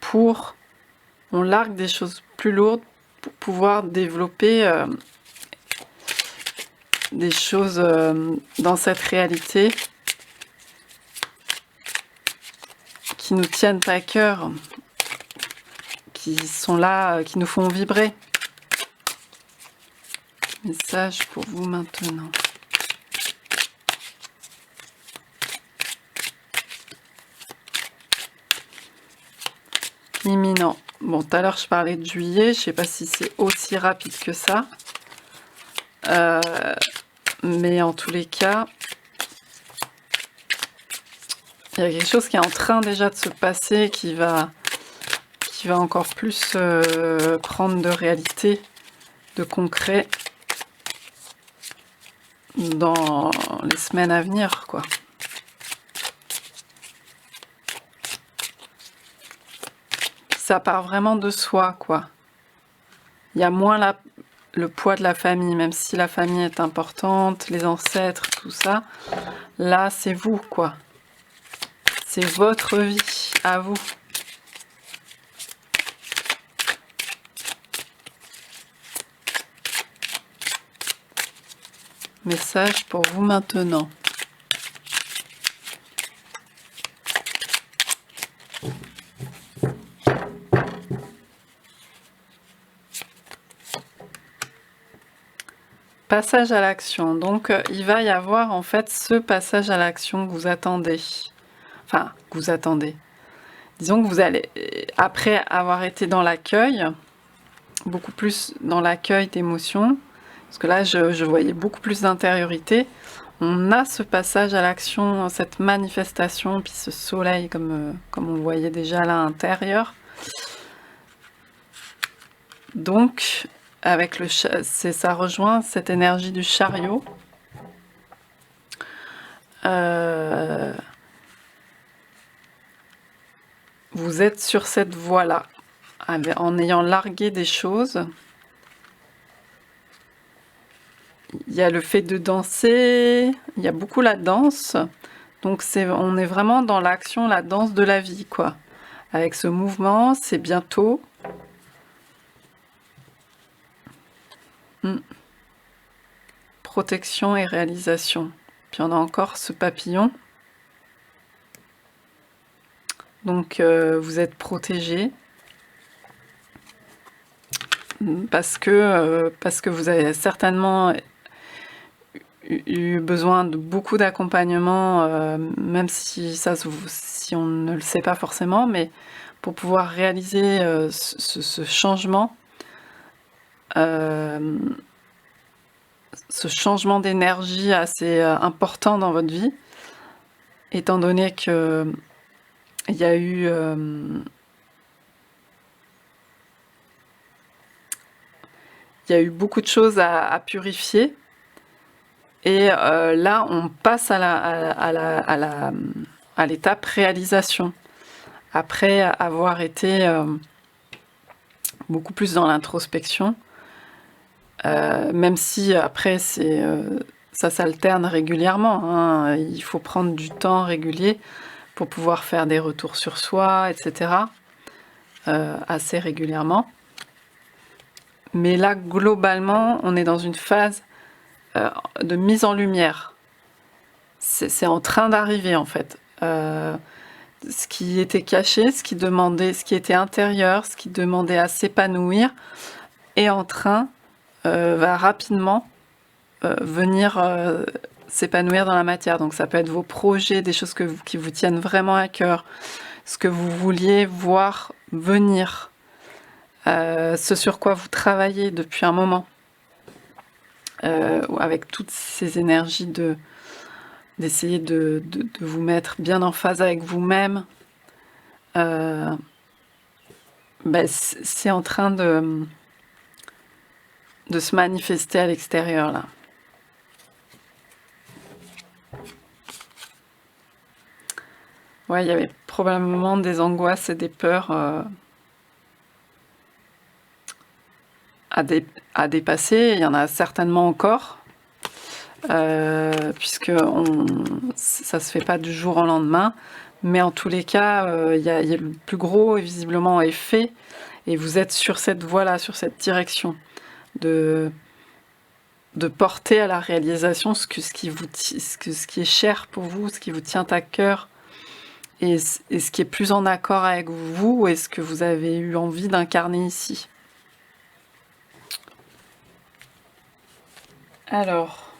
pour... On largue des choses plus lourdes pour pouvoir développer des choses dans cette réalité qui nous tiennent à cœur, qui sont là, qui nous font vibrer. Message pour vous maintenant. Imminent. Bon, tout à l'heure je parlais de juillet, je sais pas si c'est aussi rapide que ça. Mais en tous les cas, il y a quelque chose qui est en train déjà de se passer, qui va encore plus prendre de réalité, de concret dans les semaines à venir, quoi. Ça part vraiment de soi, quoi. Il y a moins le poids de la famille, même si la famille est importante, les ancêtres, tout ça. Là, c'est vous, quoi. C'est votre vie, à vous. Message pour vous maintenant. Passage à l'action. Donc, il va y avoir en fait ce passage à l'action que vous attendez. Enfin, que vous attendez. Disons que vous allez, après avoir été dans l'accueil, beaucoup plus dans l'accueil d'émotions, parce que là, je voyais beaucoup plus d'intériorité. On a ce passage à l'action, cette manifestation, puis ce soleil, comme on le voyait déjà là à l'intérieur. Donc, avec ça rejoint cette énergie du chariot. Vous êtes sur cette voie-là, en ayant largué des choses. Il y a le fait de danser, il y a beaucoup la danse. Donc on est vraiment dans l'action, la danse de la vie, quoi. Avec ce mouvement, c'est bientôt. Protection et réalisation. Puis on a encore ce papillon. Donc vous êtes protégé. Parce que vous avez certainement eu besoin de beaucoup d'accompagnement, même si on ne le sait pas forcément, mais pour pouvoir réaliser ce changement, d'énergie assez important dans votre vie, étant donné que il y a eu beaucoup de choses à purifier. Et là, on passe à l'étape réalisation. Après avoir été beaucoup plus dans l'introspection, même si après ça s'alterne régulièrement, hein. Il faut prendre du temps régulier pour pouvoir faire des retours sur soi, etc. Assez régulièrement. Mais là, globalement, on est dans une phase de mise en lumière. C'est en train d'arriver, en fait. Ce qui était caché, ce qui était intérieur, ce qui demandait à s'épanouir, est en train, va rapidement venir s'épanouir dans la matière. Donc ça peut être vos projets, des choses qui vous tiennent vraiment à cœur, ce que vous vouliez voir venir, ce sur quoi vous travaillez depuis un moment, avec toutes ces énergies d'essayer de vous mettre bien en phase avec vous-même. C'est en train de se manifester à l'extérieur là. Ouais, il y avait probablement des angoisses et des peurs à, à dépasser. Il y en a certainement encore, puisque ça se fait pas du jour au lendemain. Mais en tous les cas, il y a le plus gros, et visiblement, est fait. Et vous êtes sur cette voie-là, sur cette direction de porter à la réalisation ce qui est cher pour vous, ce qui vous tient à cœur, et ce qui est plus en accord avec vous, et ce que vous avez eu envie d'incarner ici. Alors,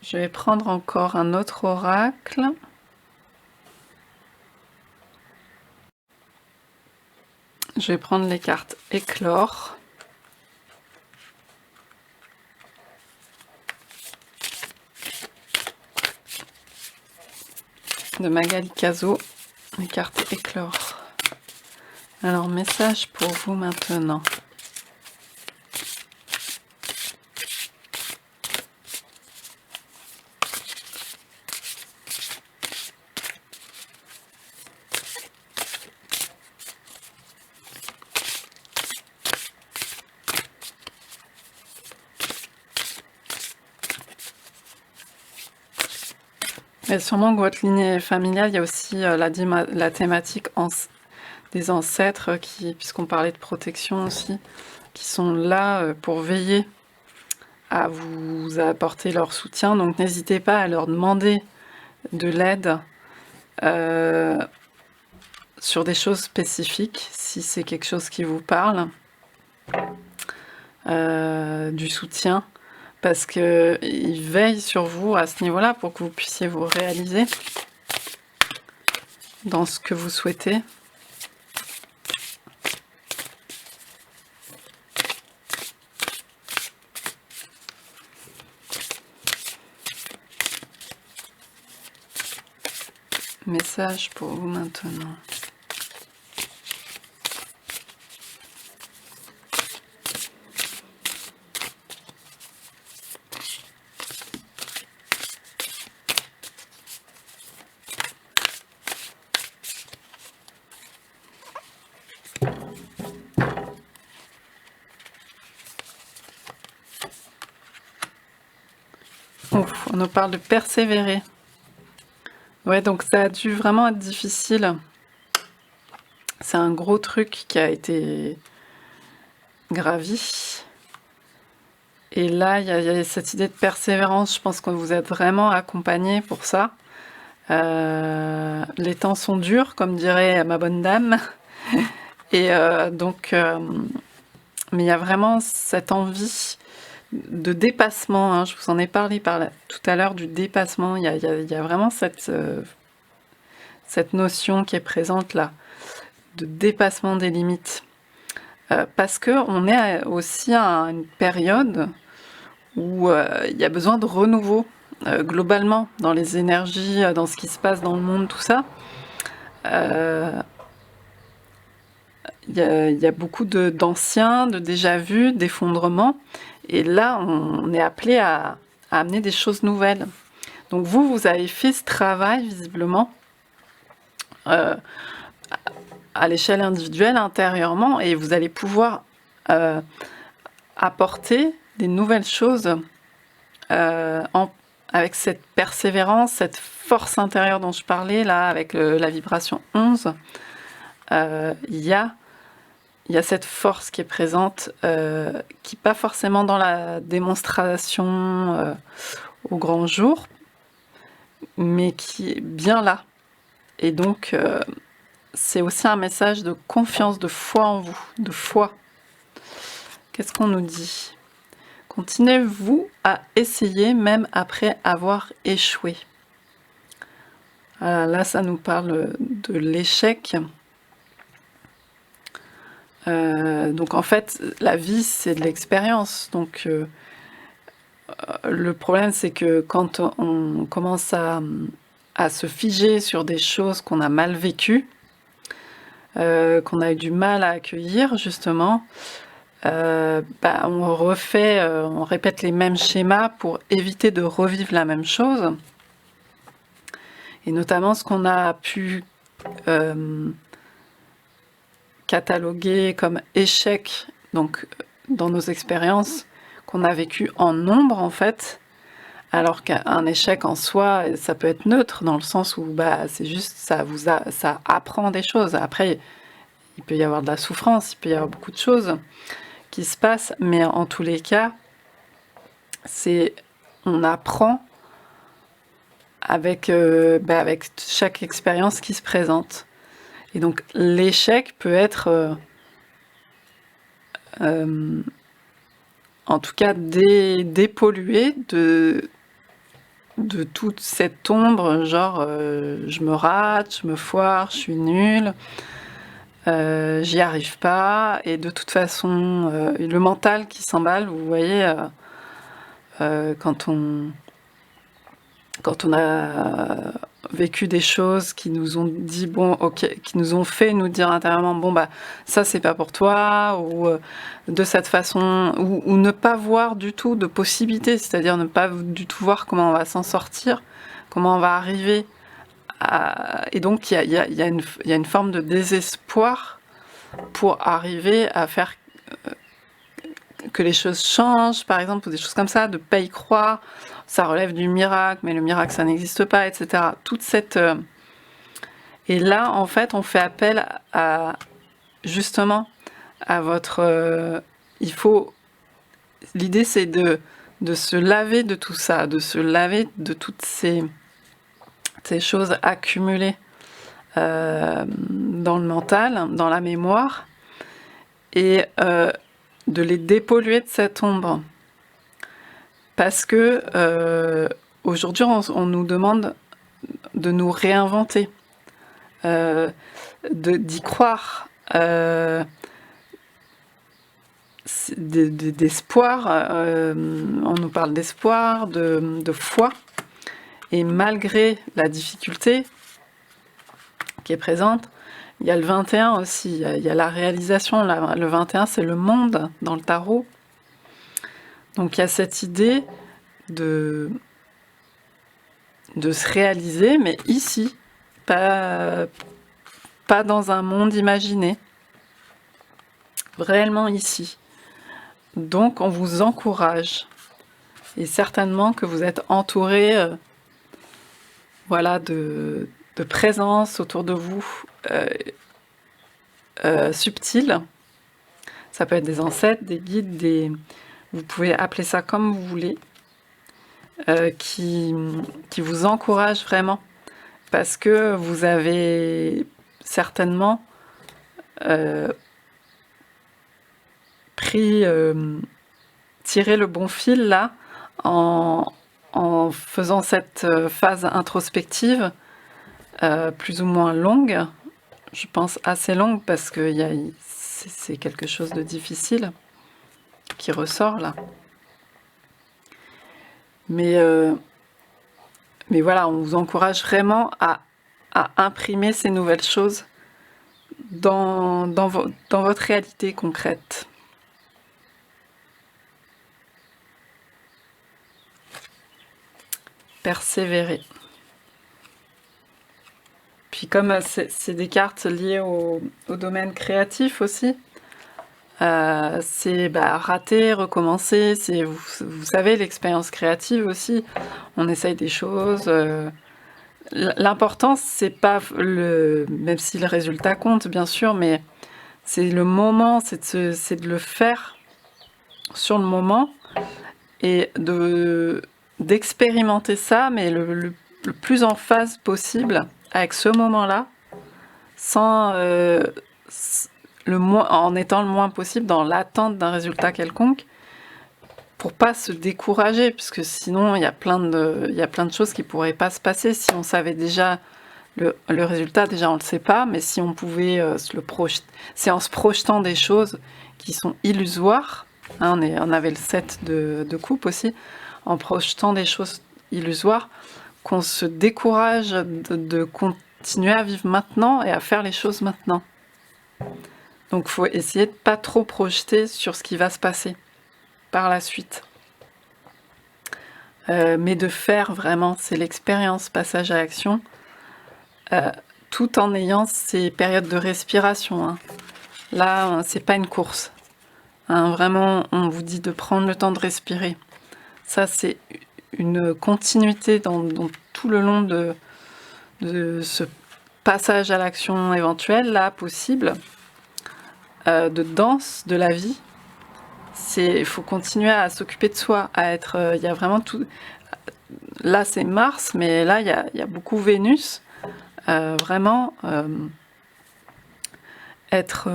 je vais prendre encore un autre oracle. Je vais prendre les cartes Éclore. De Magali Caso, les cartes Éclore. Alors, message pour vous maintenant. Mais sûrement que votre lignée familiale, il y a aussi la thématique des ancêtres, puisqu'on parlait de protection aussi, qui sont là pour veiller à vous apporter leur soutien. Donc n'hésitez pas à leur demander de l'aide sur des choses spécifiques, si c'est quelque chose qui vous parle, du soutien, parce qu'ils veillent sur vous à ce niveau-là pour que vous puissiez vous réaliser dans ce que vous souhaitez. Message pour vous maintenant. Ouf, on nous parle de persévérer. Ouais, donc ça a dû vraiment être difficile. C'est un gros truc qui a été gravi. Et là, il y a cette idée de persévérance. Je pense que vous êtes vraiment accompagné pour ça. Les temps sont durs, comme dirait ma bonne dame. Et mais il y a vraiment cette envie de dépassement, hein. Je vous en ai parlé tout à l'heure du dépassement. Il y a vraiment cette notion qui est présente là, de dépassement des limites. Parce qu'on est aussi à une période où il y a besoin de renouveau, globalement, dans les énergies, dans ce qui se passe dans le monde, tout ça. Il y a beaucoup d'anciens, de déjà-vus, d'effondrements. Et là, on est appelé à amener des choses nouvelles. Donc vous avez fait ce travail, visiblement, à l'échelle individuelle, intérieurement, et vous allez pouvoir apporter des nouvelles choses avec cette persévérance, cette force intérieure dont je parlais, là, avec la vibration 11. Il y a cette force qui est présente, qui n'est pas forcément dans la démonstration au grand jour, mais qui est bien là. Et donc, c'est aussi un message de confiance, de foi en vous, de foi. Qu'est-ce qu'on nous dit ? Continuez-vous à essayer même après avoir échoué. Là, ça nous parle de l'échec. Donc en fait, la vie, c'est de l'expérience. Donc le problème, c'est que quand on commence à se figer sur des choses qu'on a mal vécues, qu'on a eu du mal à accueillir, justement, on répète les mêmes schémas pour éviter de revivre la même chose. Et notamment ce qu'on a pu cataloguer comme échec, donc dans nos expériences qu'on a vécues en nombre en fait, alors qu'un échec en soi, ça peut être neutre dans le sens où c'est juste ça apprend des choses. Après, il peut y avoir de la souffrance, il peut y avoir beaucoup de choses qui se passent, mais en tous les cas, on apprend avec chaque expérience qui se présente. Et donc l'échec peut être en tout cas dépollué de toute cette ombre, genre je me rate, je me foire, je suis nulle, j'y arrive pas, et de toute façon le mental qui s'emballe, vous voyez, quand on a vécu des choses qui nous ont dit qui nous ont fait nous dire intérieurement ça c'est pas pour toi, ou de cette façon, ou ne pas voir du tout de possibilité, c'est-à-dire ne pas du tout voir comment on va s'en sortir, comment on va arriver et donc il y a une forme de désespoir pour arriver à faire que les choses changent, par exemple, ou des choses comme ça, de pas y croire, ça relève du miracle, mais le miracle ça n'existe pas, etc. Toute cette et là en fait on fait appel à justement à votre l'idée c'est de se laver de tout ça, de se laver de toutes ces choses accumulées dans le mental, dans la mémoire, et de les dépolluer de cette ombre. Parce que aujourd'hui, on nous demande de nous réinventer, d'y croire, d'espoir. On nous parle d'espoir, de foi. Et malgré la difficulté qui est présente, il y a le 21 aussi, il y a la réalisation. Le 21, c'est le monde dans le tarot. Donc il y a cette idée de se réaliser, mais ici, pas dans un monde imaginé, réellement ici. Donc on vous encourage, et certainement que vous êtes entouré de présence autour de vous, subtiles. Ça peut être des ancêtres, des guides, vous pouvez appeler ça comme vous voulez, qui vous encouragent vraiment, parce que vous avez certainement tiré le bon fil là, en faisant cette phase introspective plus ou moins longue, je pense assez longue, parce que c'est quelque chose de difficile qui ressort là. Mais voilà, on vous encourage vraiment à imprimer ces nouvelles choses dans votre réalité concrète. Persévérer. Puis comme c'est des cartes liées au domaine créatif aussi, c'est rater, recommencer, vous savez, l'expérience créative aussi, on essaye des choses. L'important, c'est pas même si le résultat compte, bien sûr, mais c'est le moment, c'est de le faire sur le moment, et d'expérimenter ça, mais le plus en phase possible avec ce moment-là, en étant le moins possible dans l'attente d'un résultat quelconque, pour pas se décourager, puisque sinon il y a plein de choses qui pourraient pas se passer. Si on savait déjà le résultat, déjà on le sait pas, mais si on pouvait se le projeter, c'est en se projetant des choses qui sont illusoires, hein, on avait le 7 de coupe aussi, en projetant des choses illusoires, qu'on se décourage de continuer à vivre maintenant et à faire les choses maintenant. Donc il faut essayer de ne pas trop projeter sur ce qui va se passer par la suite. Mais de faire vraiment, c'est l'expérience, passage à l'action, tout en ayant ces périodes de respiration, hein. Là, c'est pas une course, hein. Vraiment, on vous dit de prendre le temps de respirer. Ça, c'est une continuité dans tout le long de ce passage à l'action éventuelle, là, possible, de danse de la vie. Il faut continuer à s'occuper de soi, à être... Il y a vraiment tout... Là, c'est Mars, mais là, il y a beaucoup Vénus. Vraiment, être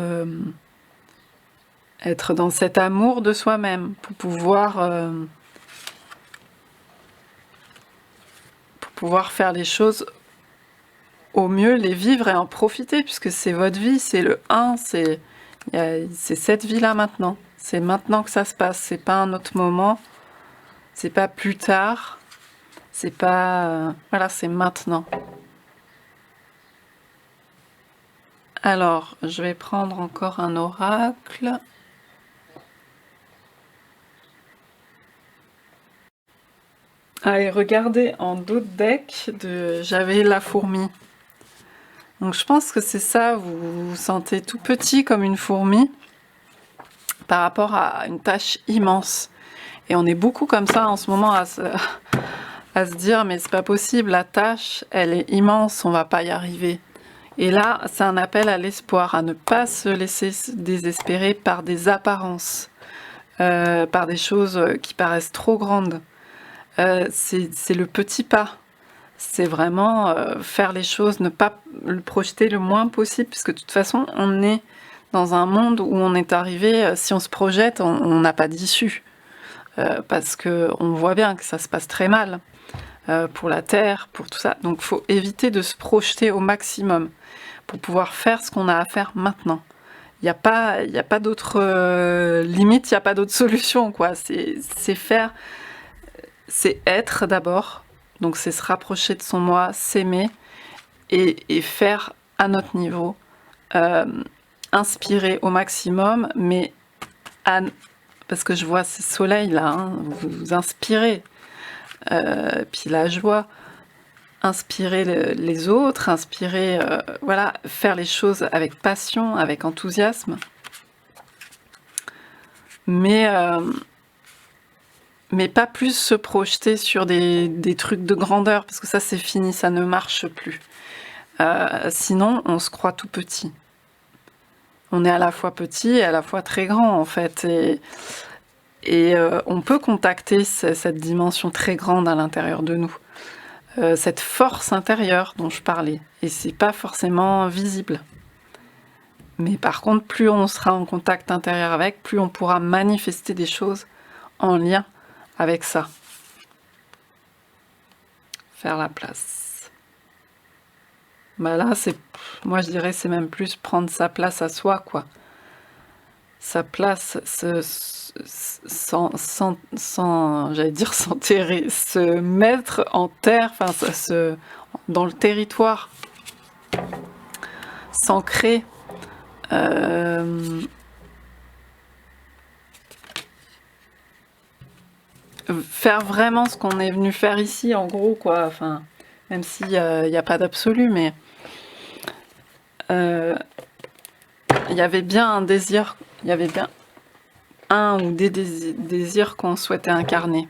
dans cet amour de soi-même pour pouvoir faire les choses au mieux, les vivre et en profiter, puisque c'est votre vie, c'est le 1, c'est cette vie-là maintenant. C'est maintenant que ça se passe, c'est pas un autre moment, c'est pas plus tard, c'est pas... voilà, c'est maintenant. Alors, je vais prendre encore un oracle. Allez, regardez en dos de deck, j'avais la fourmi. Donc je pense que c'est ça, vous vous sentez tout petit comme une fourmi par rapport à une tâche immense. Et on est beaucoup comme ça en ce moment à se dire mais c'est pas possible, la tâche elle est immense, on va pas y arriver. Et là c'est un appel à l'espoir, à ne pas se laisser désespérer par des apparences, par des choses qui paraissent trop grandes. C'est le petit pas. C'est vraiment faire les choses, ne pas le projeter le moins possible, puisque de toute façon, on est dans un monde où on est arrivé, si on se projette, on n'a pas d'issue. Parce qu'on voit bien que ça se passe très mal pour la Terre, pour tout ça. Donc il faut éviter de se projeter au maximum pour pouvoir faire ce qu'on a à faire maintenant. Il n'y a pas d'autre limite, il n'y a pas d'autre solution, quoi. C'est faire, c'est être d'abord. Donc c'est se rapprocher de son moi, s'aimer et faire à notre niveau, inspirer au maximum, mais parce que je vois ces soleils là, hein, vous inspirez, puis la joie, inspirer les autres, inspirer, voilà, faire les choses avec passion, avec enthousiasme, mais pas plus se projeter sur des trucs de grandeur, parce que ça c'est fini, ça ne marche plus. Sinon, on se croit tout petit. On est à la fois petit et à la fois très grand, en fait. Et on peut contacter cette dimension très grande à l'intérieur de nous. Cette force intérieure dont je parlais. Et c'est pas forcément visible. Mais par contre, plus on sera en contact intérieur avec, plus on pourra manifester des choses en lien avec ça. Faire la place. Bah là, moi je dirais c'est même plus prendre sa place à soi, quoi. Sa place, j'allais dire s'enterrer, se mettre en terre, enfin dans le territoire, s'ancrer. Faire vraiment ce qu'on est venu faire ici, en gros, quoi. Enfin, même s'il n'y a pas d'absolu, mais il y avait bien un désir, il y avait bien un ou des désirs qu'on souhaitait incarner.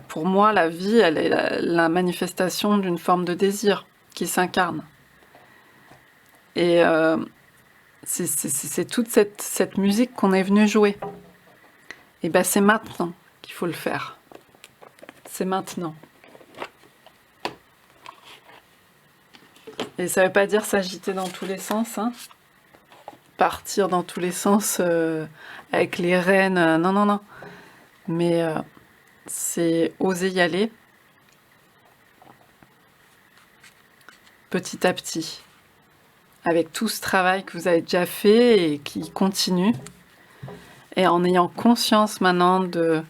Pour moi, la vie, elle est la manifestation d'une forme de désir qui s'incarne. Et c'est toute cette musique qu'on est venu jouer. Et ben c'est maintenant qu'il faut le faire. C'est maintenant. Et ça veut pas dire s'agiter dans tous les sens, hein. Partir dans tous les sens avec les rênes, non, non, non. Mais c'est oser y aller petit à petit, avec tout ce travail que vous avez déjà fait et qui continue, et en ayant conscience maintenant de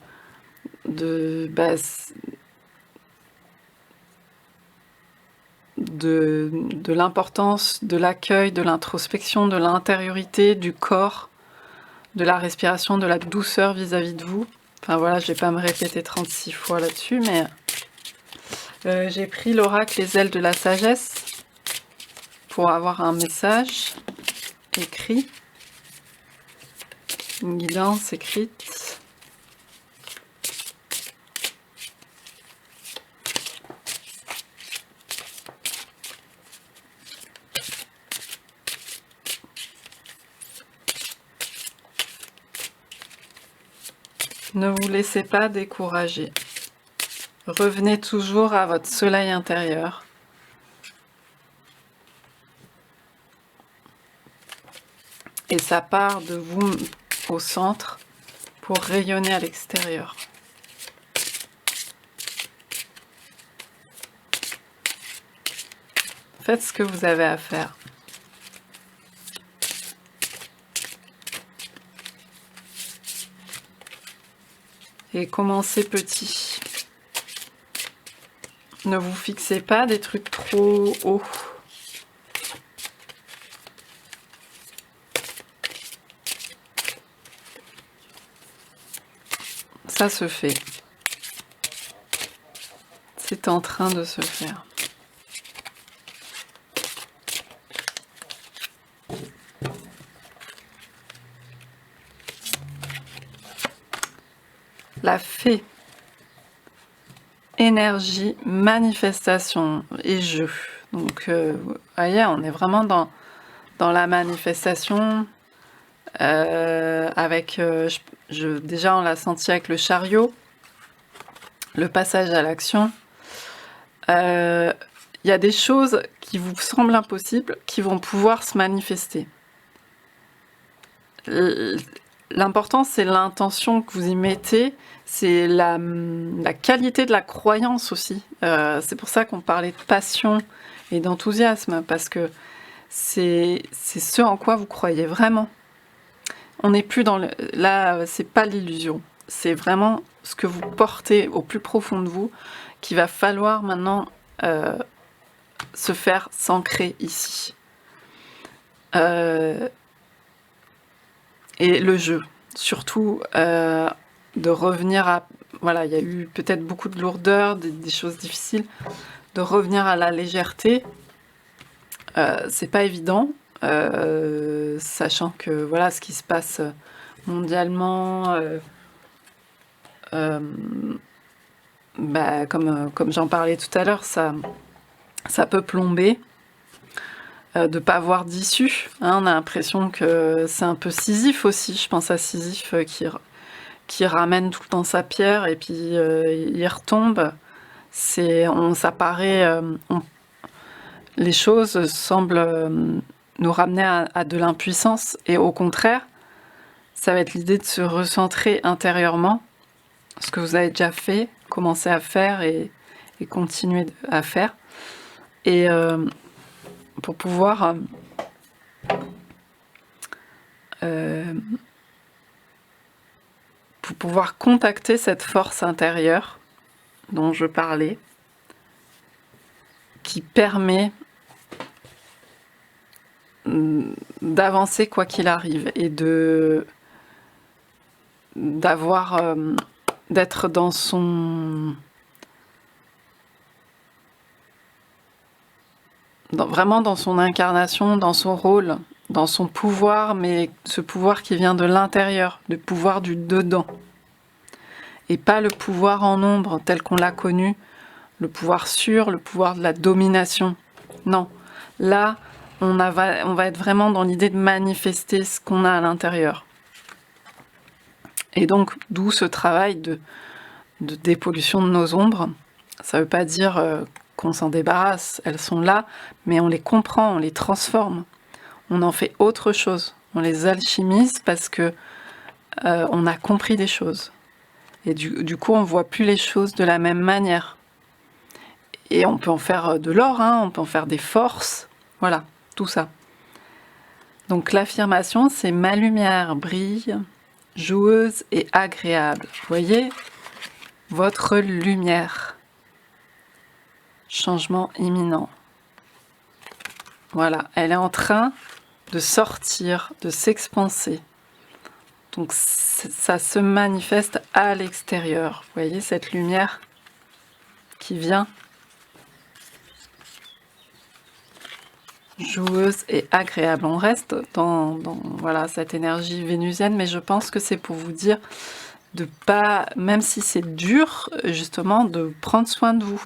l'importance de l'accueil, de l'introspection, de l'intériorité, du corps, de la respiration, de la douceur vis-à-vis de vous. Enfin voilà, je vais pas me répéter 36 fois là-dessus, mais j'ai pris l'oracle Les ailes de la sagesse. pour avoir un message écrit, une guidance écrite. Ne vous laissez pas décourager. Revenez toujours à votre soleil intérieur. Et ça part de vous au centre pour rayonner à l'extérieur. Faites ce que vous avez à faire. Et commencez petit. Ne vous fixez pas des trucs trop hauts. Ça se fait. C'est en train de se faire. La fée. Énergie, manifestation et jeu. Donc, vous voyez, on est vraiment dans la manifestation. Avec, déjà, on l'a senti avec le chariot, le passage à l'action. Il y a des choses qui vous semblent impossibles qui vont pouvoir se manifester. L'important, c'est l'intention que vous y mettez, c'est la qualité de la croyance aussi. C'est pour ça qu'on parlait de passion et d'enthousiasme, parce que c'est ce en quoi vous croyez vraiment. On n'est plus dans là, c'est pas l'illusion, c'est vraiment ce que vous portez au plus profond de vous qu'il va falloir maintenant se faire s'ancrer ici. Et le jeu, surtout de revenir à... Voilà, il y a eu peut-être beaucoup de lourdeur, des choses difficiles, de revenir à la légèreté. C'est pas évident, sachant que voilà ce qui se passe mondialement, comme j'en parlais tout à l'heure, ça peut plomber. De ne pas avoir d'issue. On a l'impression que c'est un peu Sisyphe aussi. Je pense à Sisyphe qui ramène tout le temps sa pierre et puis il retombe. Les choses semblent nous ramener à de l'impuissance. Et au contraire, ça va être l'idée de se recentrer intérieurement. Ce que vous avez déjà fait, commencer à faire et continuer à faire. Et... pour pouvoir contacter cette force intérieure dont je parlais, qui permet d'avancer quoi qu'il arrive et d'être dans son... vraiment dans son incarnation, dans son rôle, dans son pouvoir, mais ce pouvoir qui vient de l'intérieur, le pouvoir du dedans. Et pas le pouvoir en ombre tel qu'on l'a connu, le pouvoir sûr, le pouvoir de la domination. Non, là, on va être vraiment dans l'idée de manifester ce qu'on a à l'intérieur. Et donc, d'où ce travail de dépollution de nos ombres. Ça ne veut pas dire... qu'on s'en débarrasse, elles sont là, mais on les comprend, on les transforme, on en fait autre chose, on les alchimise parce que on a compris des choses. Et du coup, on voit plus les choses de la même manière. Et on peut en faire de l'or, on peut en faire des forces, voilà, tout ça. Donc l'affirmation, c'est « Ma lumière brille, joueuse et agréable ». Vous voyez, votre lumière. Changement imminent. Voilà, elle est en train de sortir, de s'expanser. Donc ça se manifeste à l'extérieur. Vous voyez cette lumière qui vient. joueuse et agréable. On reste dans voilà, cette énergie vénusienne, mais je pense que c'est pour vous dire de pas, même si c'est dur, justement, de prendre soin de vous,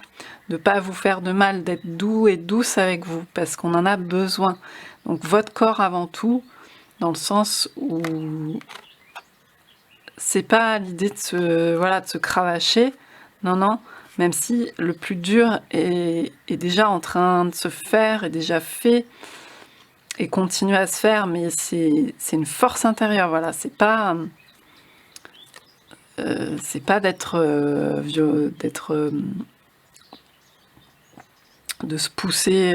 de pas vous faire de mal, d'être doux et douce avec vous, parce qu'on en a besoin. Donc votre corps avant tout, dans le sens où c'est pas l'idée de se cravacher, non, non, même si le plus dur est déjà en train de se faire, est déjà fait, et continue à se faire, mais c'est une force intérieure, voilà, c'est pas d'être de se pousser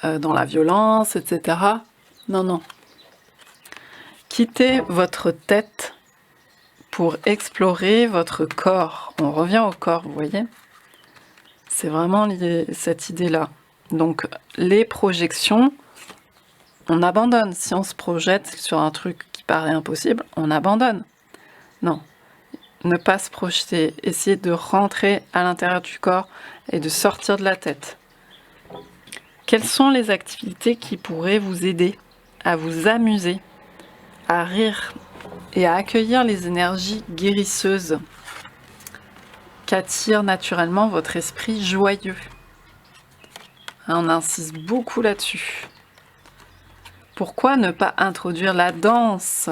dans la violence, etc. Non, non. Quittez votre tête pour explorer votre corps. On revient au corps, vous voyez? C'est vraiment cette idée-là. Donc, les projections, on abandonne. Si on se projette sur un truc qui paraît impossible, on abandonne. Non. Ne pas se projeter. Essayer de rentrer à l'intérieur du corps et de sortir de la tête. Quelles sont les activités qui pourraient vous aider à vous amuser, à rire et à accueillir les énergies guérisseuses qu'attire naturellement votre esprit joyeux? On insiste beaucoup là-dessus. Pourquoi ne pas introduire la danse,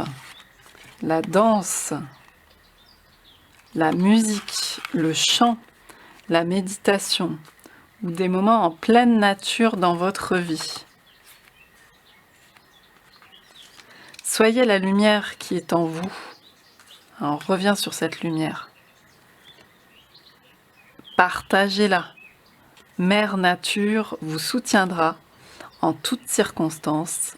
la musique, le chant, la méditation ou des moments en pleine nature dans votre vie? Soyez la lumière qui est en vous. On revient sur cette lumière. Partagez-la. Mère Nature vous soutiendra en toutes circonstances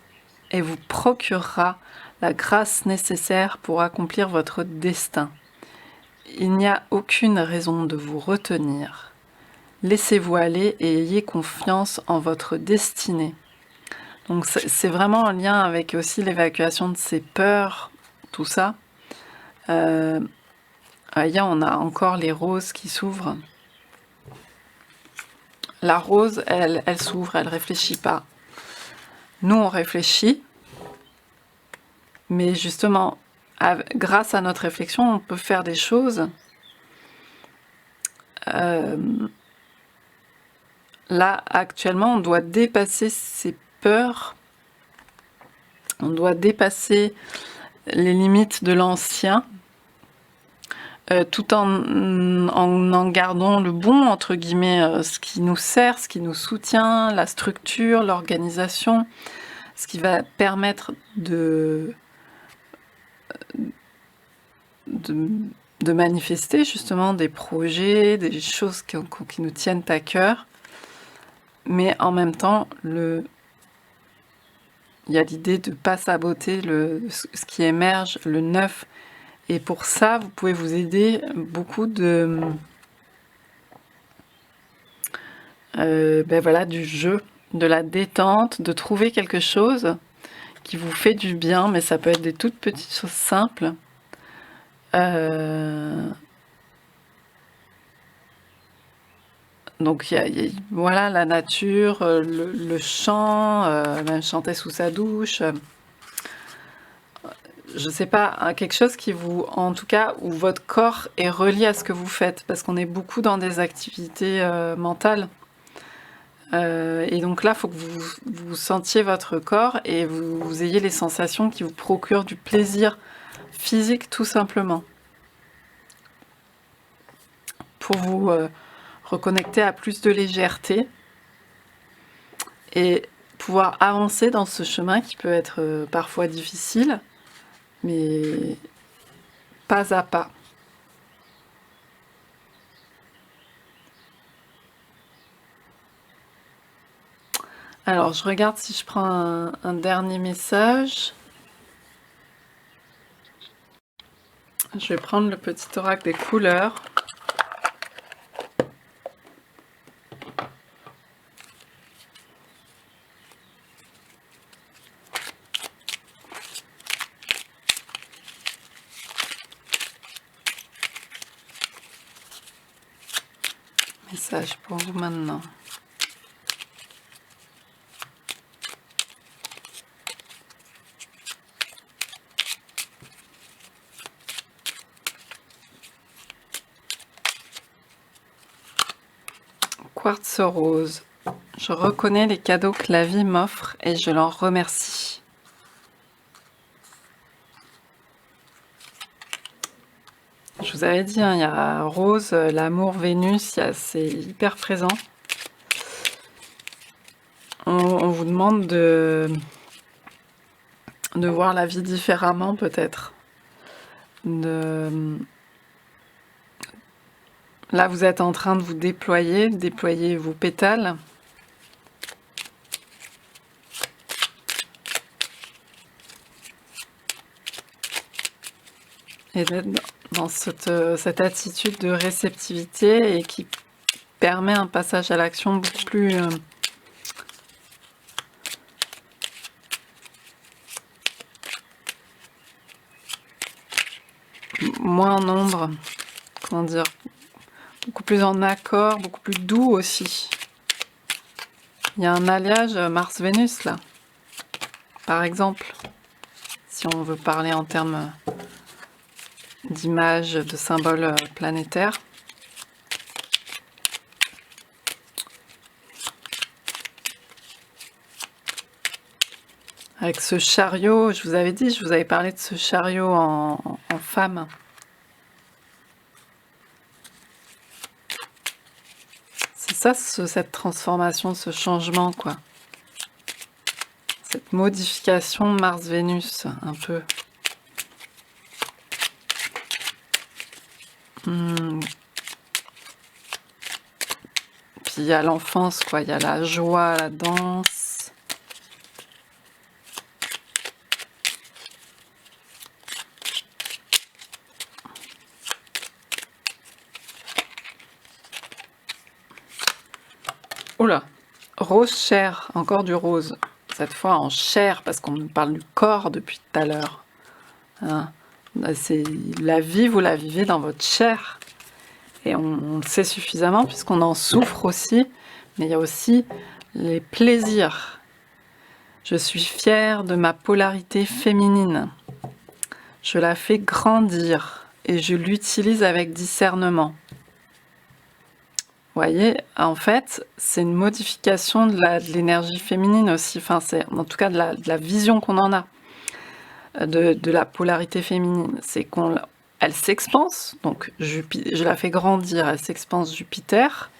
et vous procurera la grâce nécessaire pour accomplir votre destin. Il n'y a aucune raison de vous retenir. Laissez-vous aller et ayez confiance en votre destinée. Donc c'est vraiment en lien avec aussi l'évacuation de ces peurs, tout ça. Voyez, on a encore les roses qui s'ouvrent. La rose, elle s'ouvre, elle réfléchit pas. Nous, on réfléchit, mais justement, grâce à notre réflexion, on peut faire des choses. Là, actuellement, on doit dépasser ces peurs, on doit dépasser les limites de l'ancien, tout en gardant le bon, entre guillemets, ce qui nous sert, ce qui nous soutient, la structure, l'organisation, ce qui va permettre de manifester justement des projets, des choses qui nous tiennent à cœur. Mais en même temps, il y a l'idée de ne pas saboter ce qui émerge, le neuf. Et pour ça, vous pouvez vous aider beaucoup voilà, du jeu, de la détente, de trouver quelque chose qui vous fait du bien, mais ça peut être des toutes petites choses simples. Donc voilà, la nature, le chant, même chanter sous sa douche. Je sais pas, hein, quelque chose qui vous, en tout cas, où votre corps est relié à ce que vous faites, parce qu'on est beaucoup dans des activités mentales. Et donc là, il faut que vous sentiez votre corps et vous ayez les sensations qui vous procurent du plaisir physique, tout simplement. Pour vous reconnecter à plus de légèreté et pouvoir avancer dans ce chemin qui peut être parfois difficile, mais pas à pas. Alors, je regarde si je prends un dernier message. Je vais prendre le petit oracle des couleurs. Message pour vous maintenant. quartz rose. Je reconnais les cadeaux que la vie m'offre et je l'en remercie. Je vous avais dit, hein, il y a Rose, l'amour, Vénus, c'est hyper présent. On vous demande de voir la vie différemment peut-être. Là, vous êtes en train de vous déployer vos pétales. Et d'être dans cette attitude de réceptivité et qui permet un passage à l'action beaucoup plus moins en nombre, comment dire, beaucoup plus en accord, beaucoup plus doux aussi. Il y a un alliage Mars-Vénus là, par exemple, si on veut parler en termes d'images, de symboles planétaires. Avec ce chariot, je vous avais dit, je vous avais parlé de ce chariot en femme. C'est ça, cette transformation, ce changement, quoi. Cette modification Mars-Vénus, un peu. Puis il y a l'enfance, quoi. Il y a la joie, la danse. Oula, rose chair, encore du rose. Cette fois en chair, parce qu'on nous parle du corps depuis tout à l'heure. Hein, c'est la vie, vous la vivez dans votre chair. Et on le sait suffisamment puisqu'on en souffre aussi, mais il y a aussi les plaisirs. Je suis fière de ma polarité féminine. Je la fais grandir et je l'utilise avec discernement. Vous voyez, en fait, c'est une modification de l'énergie féminine aussi, enfin, c'est en tout cas de la vision qu'on en a de la polarité féminine. C'est elle s'expanse, donc je la fais grandir, elle s'expanse Jupiter,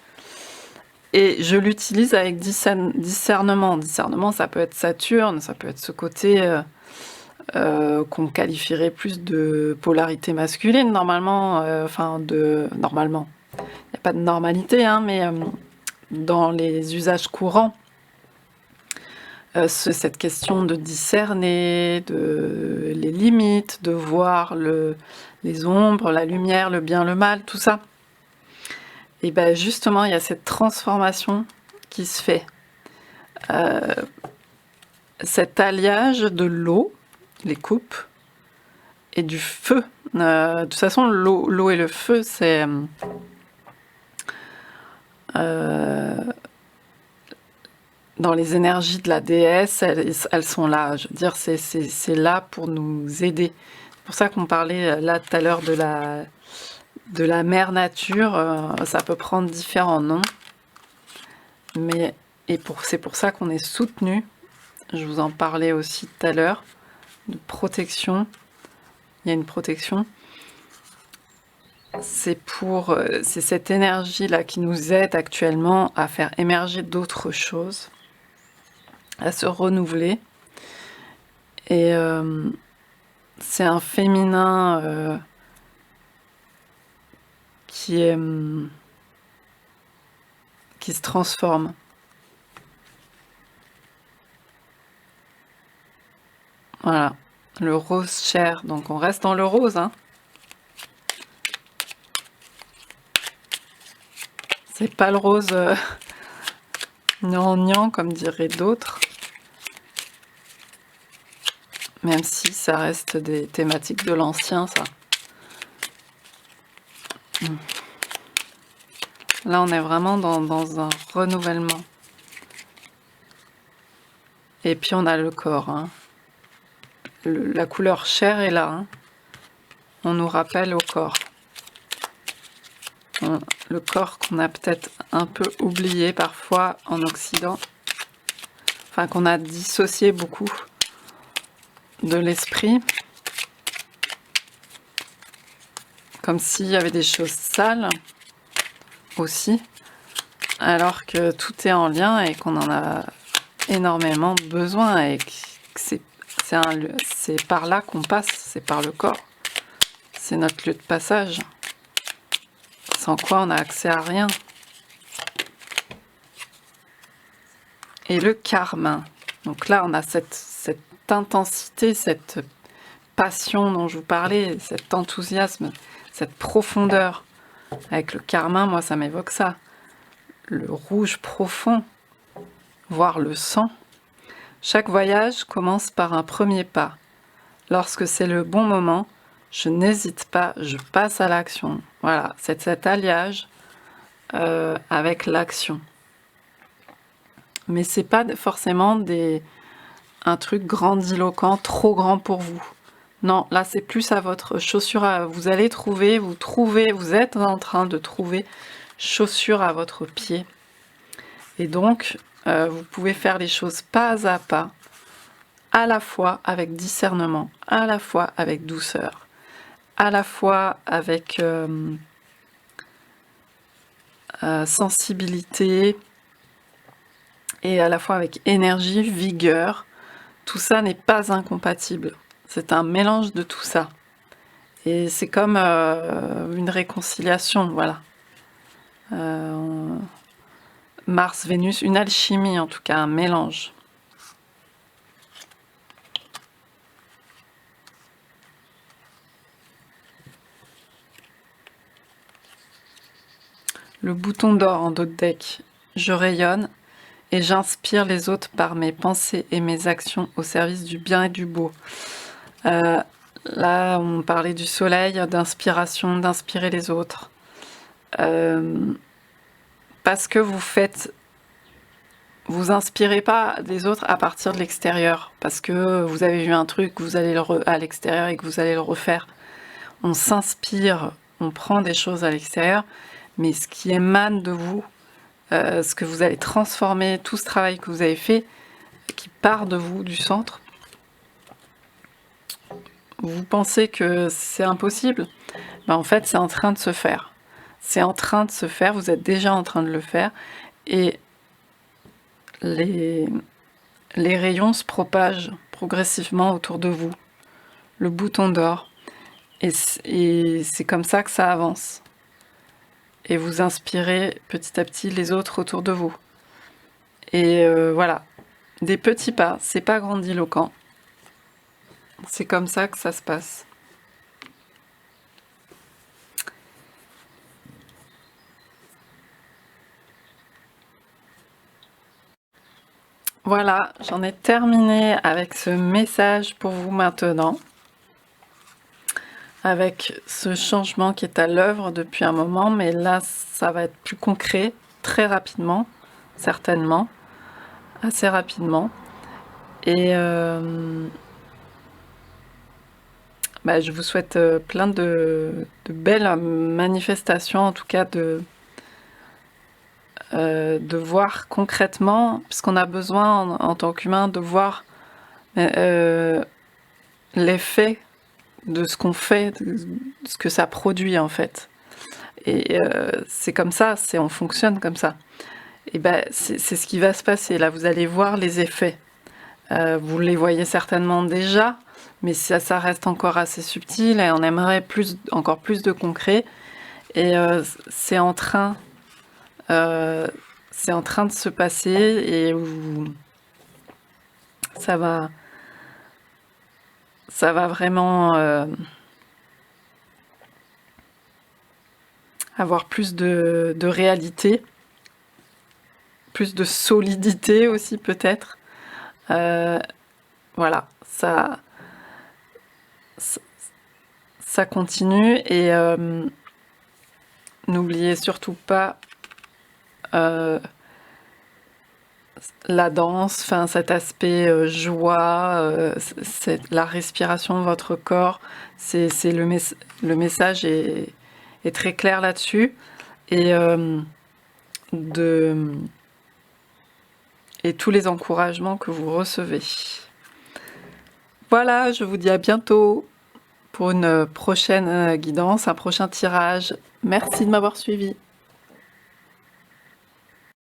et je l'utilise avec discernement. Discernement, ça peut être Saturne, ça peut être ce côté qu'on qualifierait plus de polarité masculine, normalement, normalement. Il n'y a pas de normalité, hein, mais dans les usages courants, cette question de discerner, les limites, de voir les ombres, la lumière, le bien, le mal, tout ça. Et bien justement, il y a cette transformation qui se fait. Cet alliage de l'eau, les coupes, et du feu. De toute façon, l'eau et le feu, c'est... dans les énergies de la déesse, elles sont là. Je veux dire, c'est là pour nous aider. C'est pour ça qu'on parlait là tout à l'heure de la mère nature. Ça peut prendre différents noms. C'est pour ça qu'on est soutenu. Je vous en parlais aussi tout à l'heure. De protection. Il y a une protection. C'est cette énergie-là qui nous aide actuellement à faire émerger d'autres choses, à se renouveler. Et c'est un féminin qui se transforme. Voilà, le rose chair. Donc on reste dans le rose, hein. C'est pas le rose gnangnan comme diraient d'autres. Même si ça reste des thématiques de l'ancien, ça. Là, on est vraiment dans un renouvellement. Et puis, on a le corps. Hein. La couleur chair est là. Hein. On nous rappelle au corps. le corps qu'on a peut-être un peu oublié parfois en Occident, enfin qu'on a dissocié beaucoup de l'esprit, comme s'il y avait des choses sales aussi, alors que tout est en lien et qu'on en a énormément besoin et que c'est par là qu'on passe, c'est par le corps, c'est notre lieu de passage, sans quoi on n'a accès à rien. Et le karma, donc là on a cette intensité, cette passion dont je vous parlais, cet enthousiasme, cette profondeur. Avec le karma, moi ça m'évoque ça, le rouge profond, voire le sang. Chaque voyage commence par un premier pas. Lorsque c'est le bon moment, je n'hésite pas, je passe à l'action. Voilà, c'est cet alliage avec l'action. Mais c'est pas forcément un truc grandiloquent, trop grand pour vous. Non, là c'est plus à votre chaussure. Vous allez trouver, vous êtes en train de trouver chaussure à votre pied. Et donc, vous pouvez faire les choses pas à pas, à la fois avec discernement, à la fois avec douceur, à la fois avec sensibilité et à la fois avec énergie, vigueur. Tout ça n'est pas incompatible. C'est un mélange de tout ça. Et c'est comme une réconciliation, voilà. Mars, Vénus, une alchimie en tout cas, un mélange. Le bouton d'or en dos de deck. Je rayonne et j'inspire les autres par mes pensées et mes actions au service du bien et du beau. Là, on parlait du soleil, d'inspiration, d'inspirer les autres. Parce que vous inspirez pas des autres à partir de l'extérieur, parce que vous avez vu un truc, vous allez à l'extérieur et que vous allez le refaire. On s'inspire, on prend des choses à l'extérieur, mais ce qui émane de vous, ce que vous allez transformer, tout ce travail que vous avez fait, qui part de vous, du centre, vous pensez que c'est impossible, ben en fait c'est en train de se faire. C'est en train de se faire, vous êtes déjà en train de le faire, et les rayons se propagent progressivement autour de vous, le bouton d'or, et c'est comme ça que ça avance. Et vous inspirez petit à petit les autres autour de vous. Et voilà, des petits pas, c'est pas grandiloquent. C'est comme ça que ça se passe. Voilà, j'en ai terminé avec ce message pour vous maintenant, avec ce changement qui est à l'œuvre depuis un moment, mais là ça va être plus concret, très rapidement, certainement, assez rapidement. Et je vous souhaite plein de belles manifestations, en tout cas de voir concrètement, puisqu'on a besoin en tant qu'humain de voir l'effet de ce qu'on fait, de ce que ça produit en fait. Et c'est comme ça, on fonctionne comme ça. Et c'est ce qui va se passer. Là, vous allez voir les effets. Vous les voyez certainement déjà, mais ça reste encore assez subtil et on aimerait encore plus de concret. Et c'est en train de se passer et ça va vraiment avoir plus de réalité, plus de solidité aussi peut-être. Voilà, ça continue et n'oubliez surtout pas la danse, enfin cet aspect joie, c'est la respiration de votre corps, le message est très clair là-dessus. et, et tous les encouragements que vous recevez. Voilà, je vous dis à bientôt pour une prochaine guidance, un prochain tirage. Merci de m'avoir suivi.